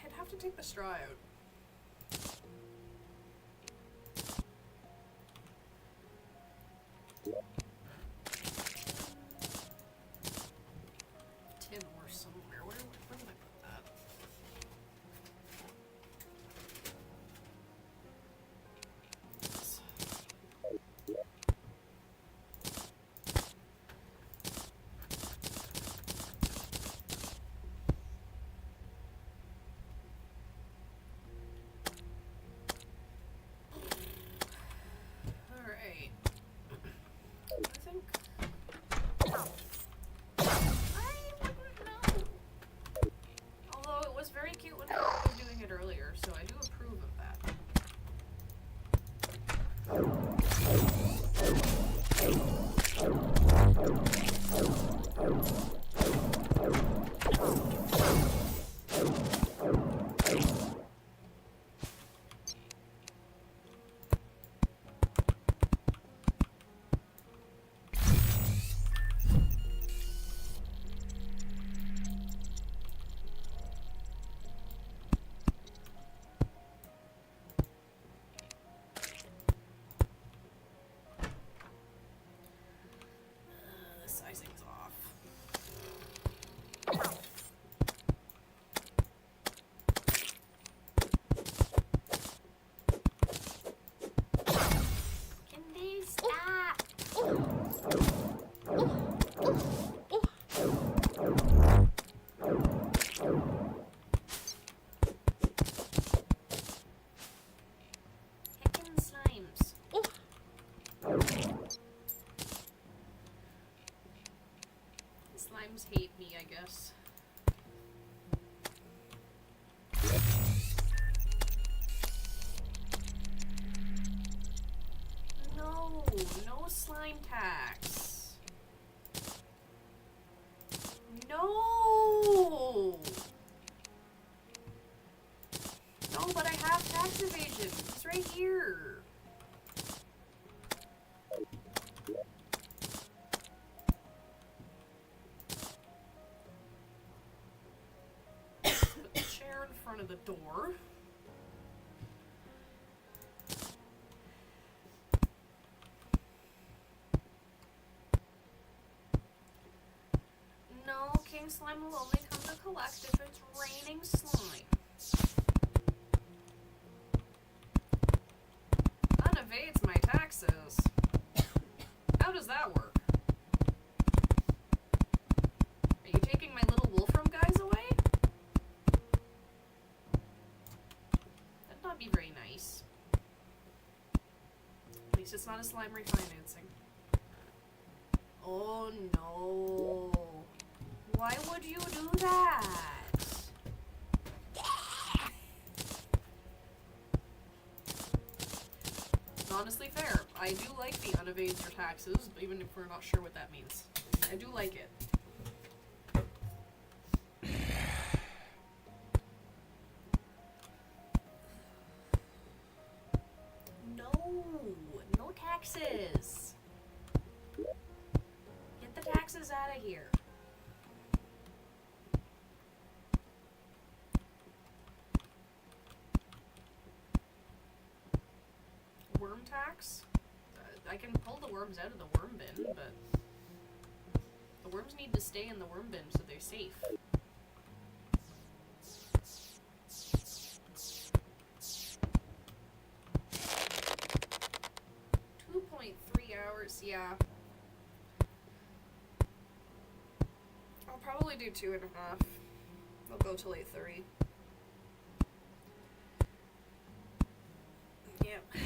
I'd have to take the straw out. Tin or somewhere. Where did I put that? Alright. I think I wouldn't know. Although it was very cute when I was doing it earlier, so I do approve of that. The sizing's off. Can they stop? Heckin' slimes. Slimes hate me, I guess. No, no slime tax. No! No, but I have tax evasion. It's right here. Put the chair in front of the door. No, King Slime will only come to collect if it's raining slime. Unevades my taxes. How does that work? Are you taking my little Wolfram guys away? That'd not be very nice. At least it's not a slime refinancing. Oh no. Why would you do that? Honestly fair. I do like the unevades your taxes, even if we're not sure what that means. I do like it. No! No taxes! Get the taxes out of here. Worm tax? I can pull the worms out of the worm bin, but the worms need to stay in the worm bin so they're safe. Yeah. I'll probably do 2.5. I'll go till 8:30. Yeah. I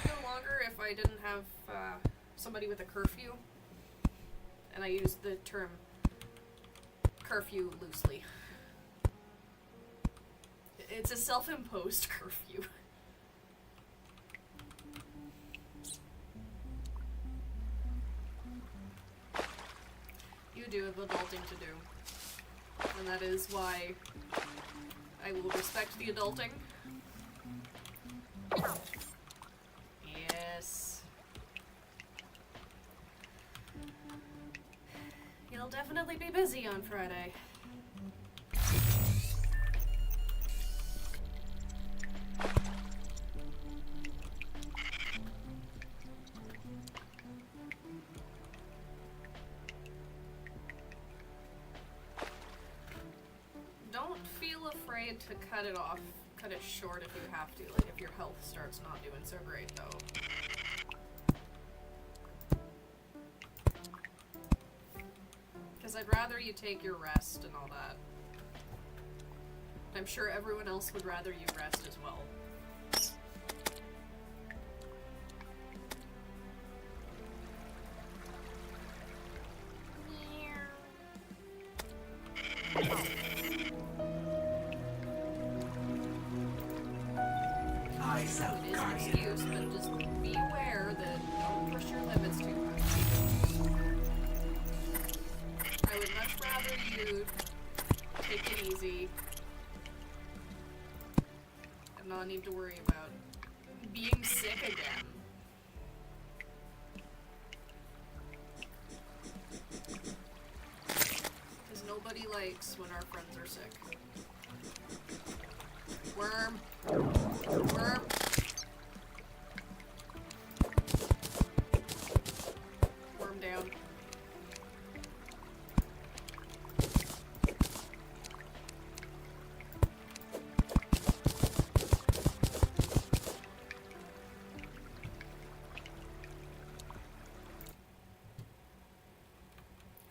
could go longer if I didn't have somebody with a curfew. And I use the term curfew loosely. It's a self-imposed curfew. You do have adulting to do. And that is why I will respect the adulting. Yes. You'll definitely be busy on Friday. Don't feel afraid to cut it off. Cut it short if you have to, like if your health starts not doing so great though. Because I'd rather you take your rest and all that. I'm sure everyone else would rather you rest as well. Eyes out, It is an Guardian. excuse, but just be aware that don't push your limits too much. I would much rather you take it easy and not need to worry about being sick again. Because nobody likes when our friends are sick. Worm. Worm. Worm down.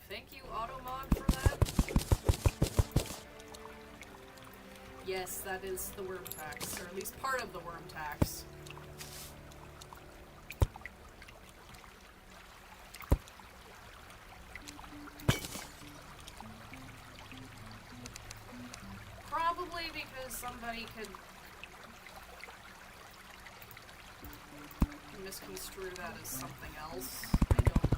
Thank you, Automod, for that. Yes, that is the worm tax, or at least part of the worm tax. Probably because somebody could misconstrue that as something else. I don't know.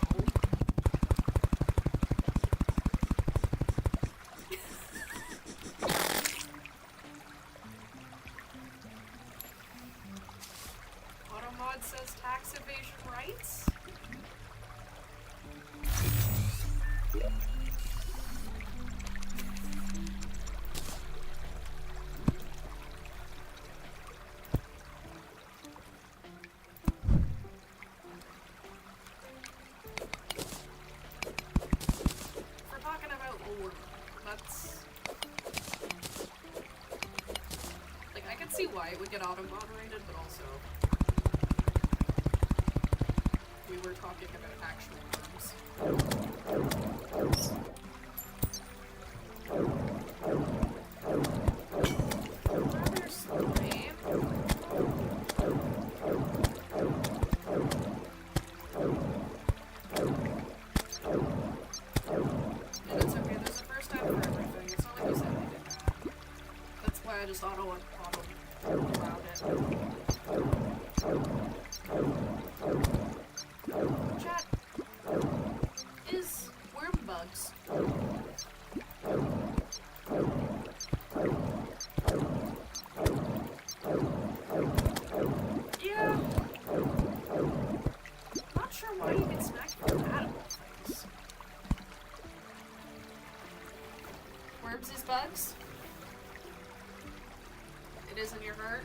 Automod says tax evasion rights? We're talking about lore. That's... like, I can see why it would get auto-moderated, but also... we were talking about actual worms. Rather slime. And it's okay, there's a first time for everything. It's not like you said anything bad. That's why I just allowed it. Chat. Is worm bugs yeah. Not sure why you get smacked for that of all things. Worms is bugs? It is in your heart?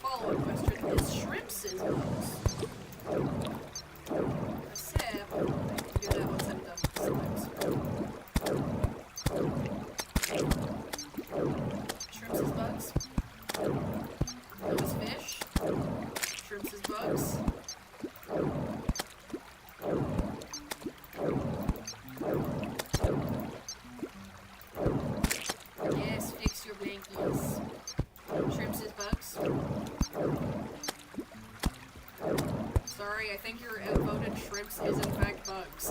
Follow-up question, is shrimps is bugs? A sip. I think your outvoted shrimps is in fact bugs.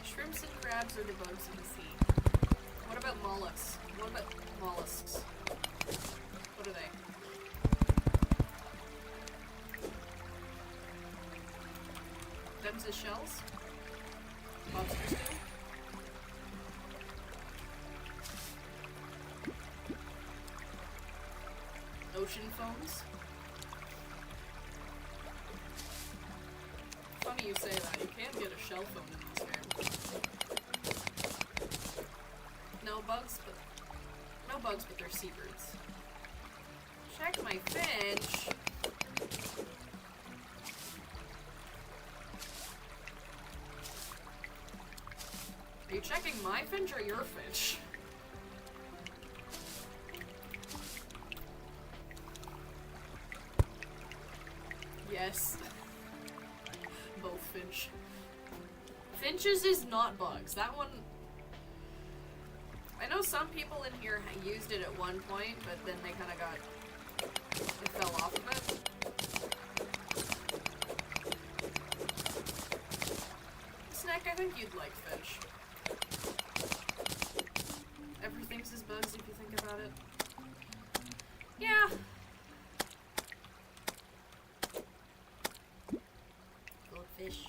Shrimps and crabs are the bugs of the sea. What about mollusks? What about mollusks? What are they? Them's the shells? Lobsters do? Ocean foams? Funny you say that. You can get a shell foam in this game. No bugs, but they're seabirds. Check my finch. Are you checking my finch or your finch? Yes. Both finch. Finches is not bugs. That one... I know some people in here used it at one point, but then they kind of got... It fell off of it. Snack, I think you'd like fish. Everything's his bugs if you think about it. Yeah. Goldfish.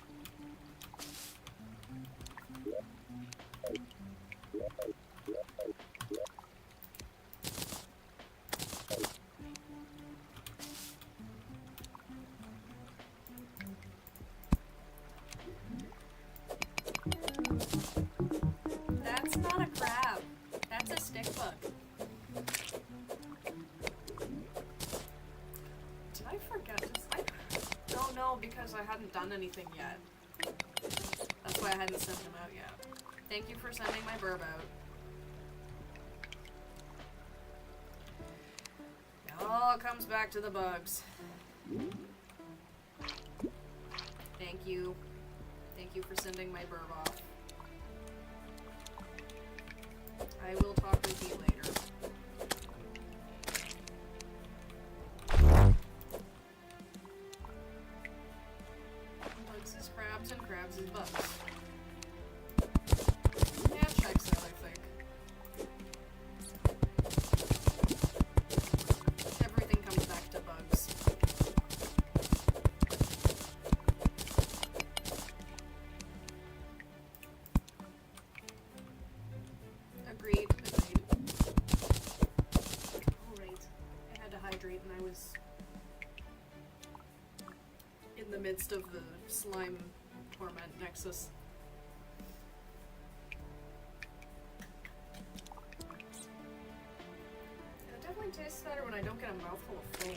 That's not a crab. That's a stick bug. Did I forget to... Oh no, because I hadn't done anything yet. That's why I hadn't sent them out yet. Thank you for sending my burb out. It all comes back to the bugs. Thank you. Thank you for sending my burb off. I will talk with you later. Bugs is crabs and crabs is bugs. Yeah, checks out, I think. Everything comes back to bugs. Agreed. Alright. I had to hydrate and I was in the midst of the slime torment nexus. It definitely tastes better when I don't get a mouthful of foam.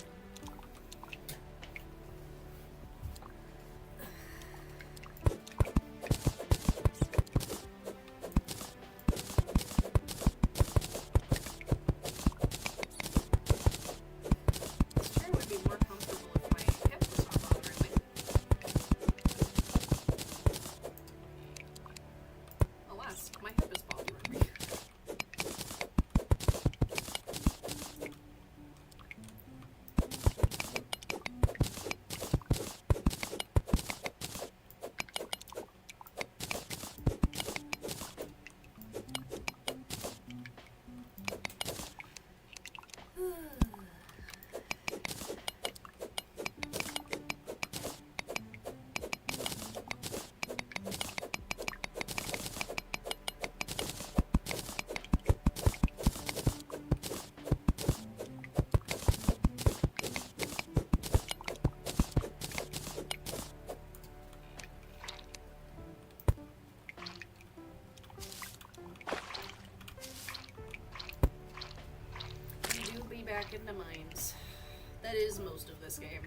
This chair would be more comfortable if my hip was not bothering me. Alas, my hip is bothering me. You'll be back in the mines. That is most of this game.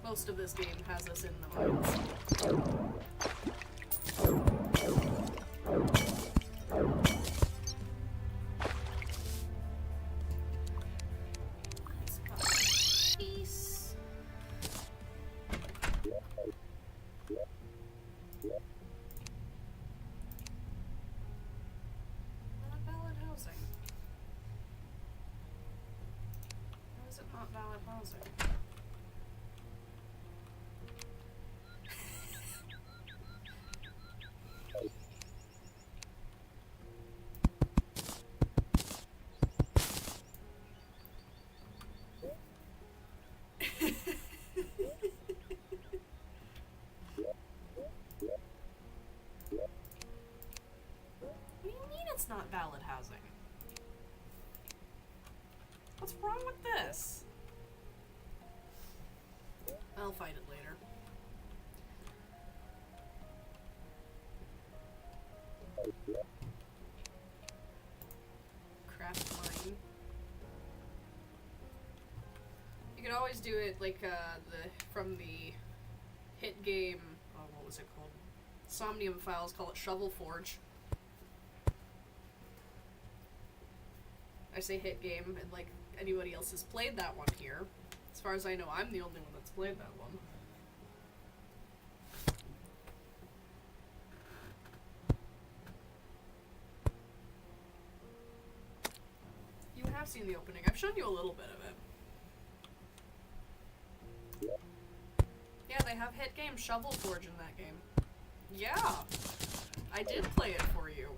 Most of this game has us in the mines. Let's buy a piece. Not valid housing. How is it not valid housing? What do you mean it's not valid housing? What's wrong with this? I'll fight it later. Craft mine. You could always do it like from the hit game. Oh, what was it called? Somnium Files call it Shovel Forge. I say hit game, and like anybody else has played that one here. As far as I know, I'm the only one that's played that one. You have seen the opening. I've shown you a little bit of it. Yeah, they have hit game Shovel Forge in that game. Yeah, I did play it for you.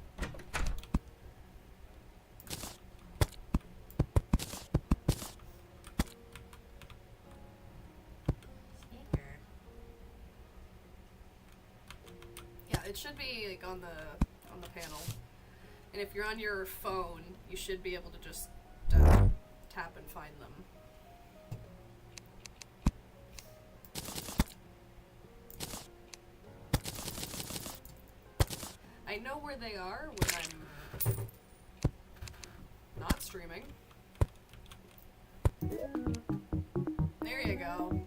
Yeah, it should be like on the panel. And if you're on your phone, you should be able to just tap and find them. I know where they are when I'm not streaming. There you go.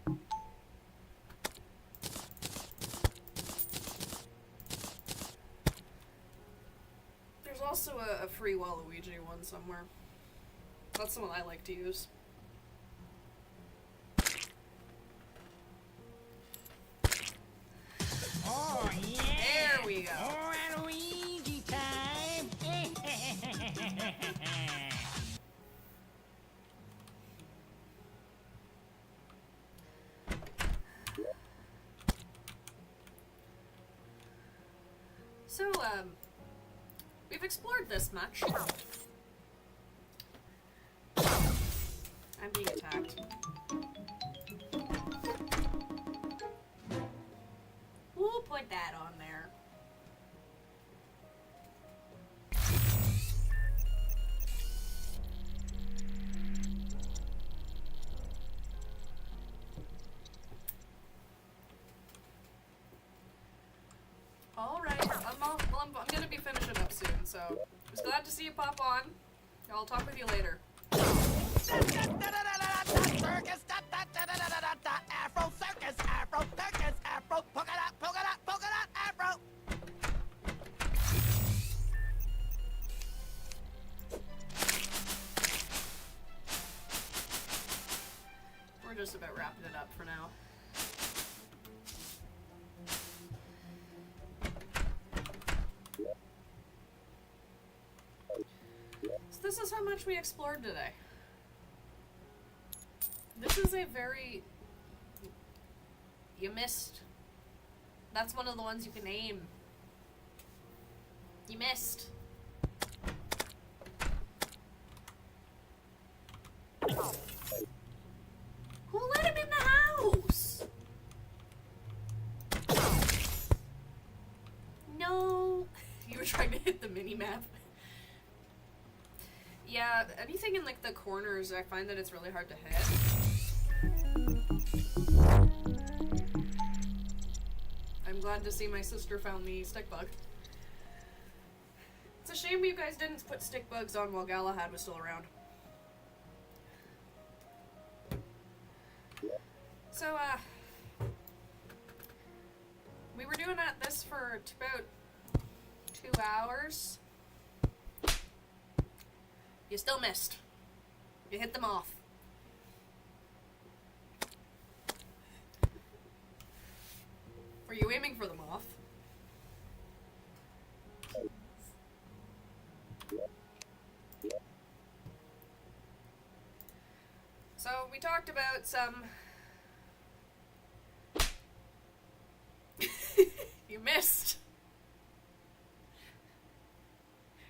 There's also a free Waluigi one somewhere. That's the one I like to use. Oh, yeah. There we go. Waluigi time. So, we've explored this much. I'm being attacked. We'll put that on there. Alright, I'm gonna be finishing up soon, so I was glad to see you pop on. I'll talk with you later. Circus, Afro circus, Afro, polka dot, Afro. We're just about wrapping it up for now. So this is how much we explored today. This is a very... You missed. That's one of the ones you can aim. You missed. Who let him in the house? No. You were trying to hit the mini-map. Yeah, anything in like the corners, I find that it's really hard to hit. I'm glad to see my sister found the stick bug. It's a shame you guys didn't put stick bugs on while Galahad was still around. So, we were doing this for about 2 hours. You still missed. You hit them off. Were you aiming for them off? So we talked about some... You missed!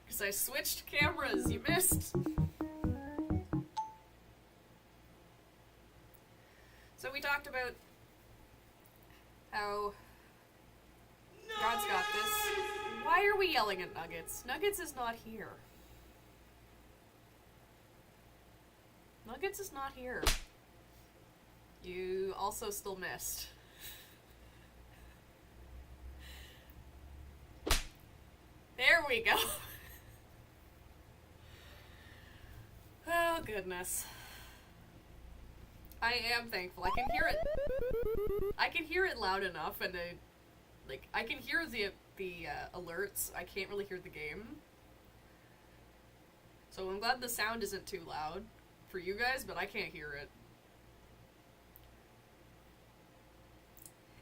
Because I switched cameras, you missed! So we talked about how God's got this. Why are we yelling at Nuggets? Nuggets is not here. Nuggets is not here. You also still missed. There we go. Oh, goodness. I am thankful. I can hear it. I can hear it loud enough, and I can hear the alerts. I can't really hear the game. So I'm glad the sound isn't too loud for you guys, but I can't hear it.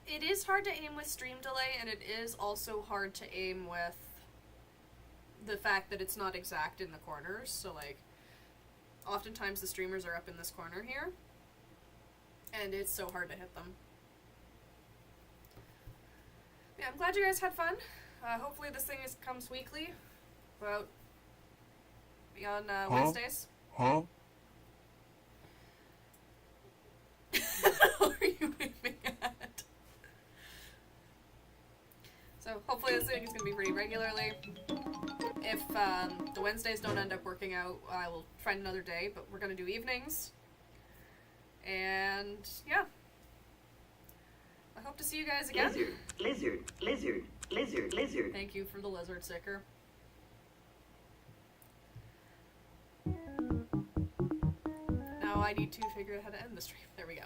It is hard to aim with stream delay, and it is also hard to aim with the fact that it's not exact in the corners. So, like, oftentimes the streamers are up in this corner here, and it's so hard to hit them. Yeah, I'm glad you guys had fun. Hopefully this thing comes weekly. About on Wednesdays. Huh? What are you aiming at? So hopefully this thing is going to be pretty regularly. If the Wednesdays don't end up working out, I will find another day, but we're going to do evenings. And yeah. I hope to see you guys again. Lizard. Thank you for the lizard sticker. Now I need to figure out how to end the stream. There we go.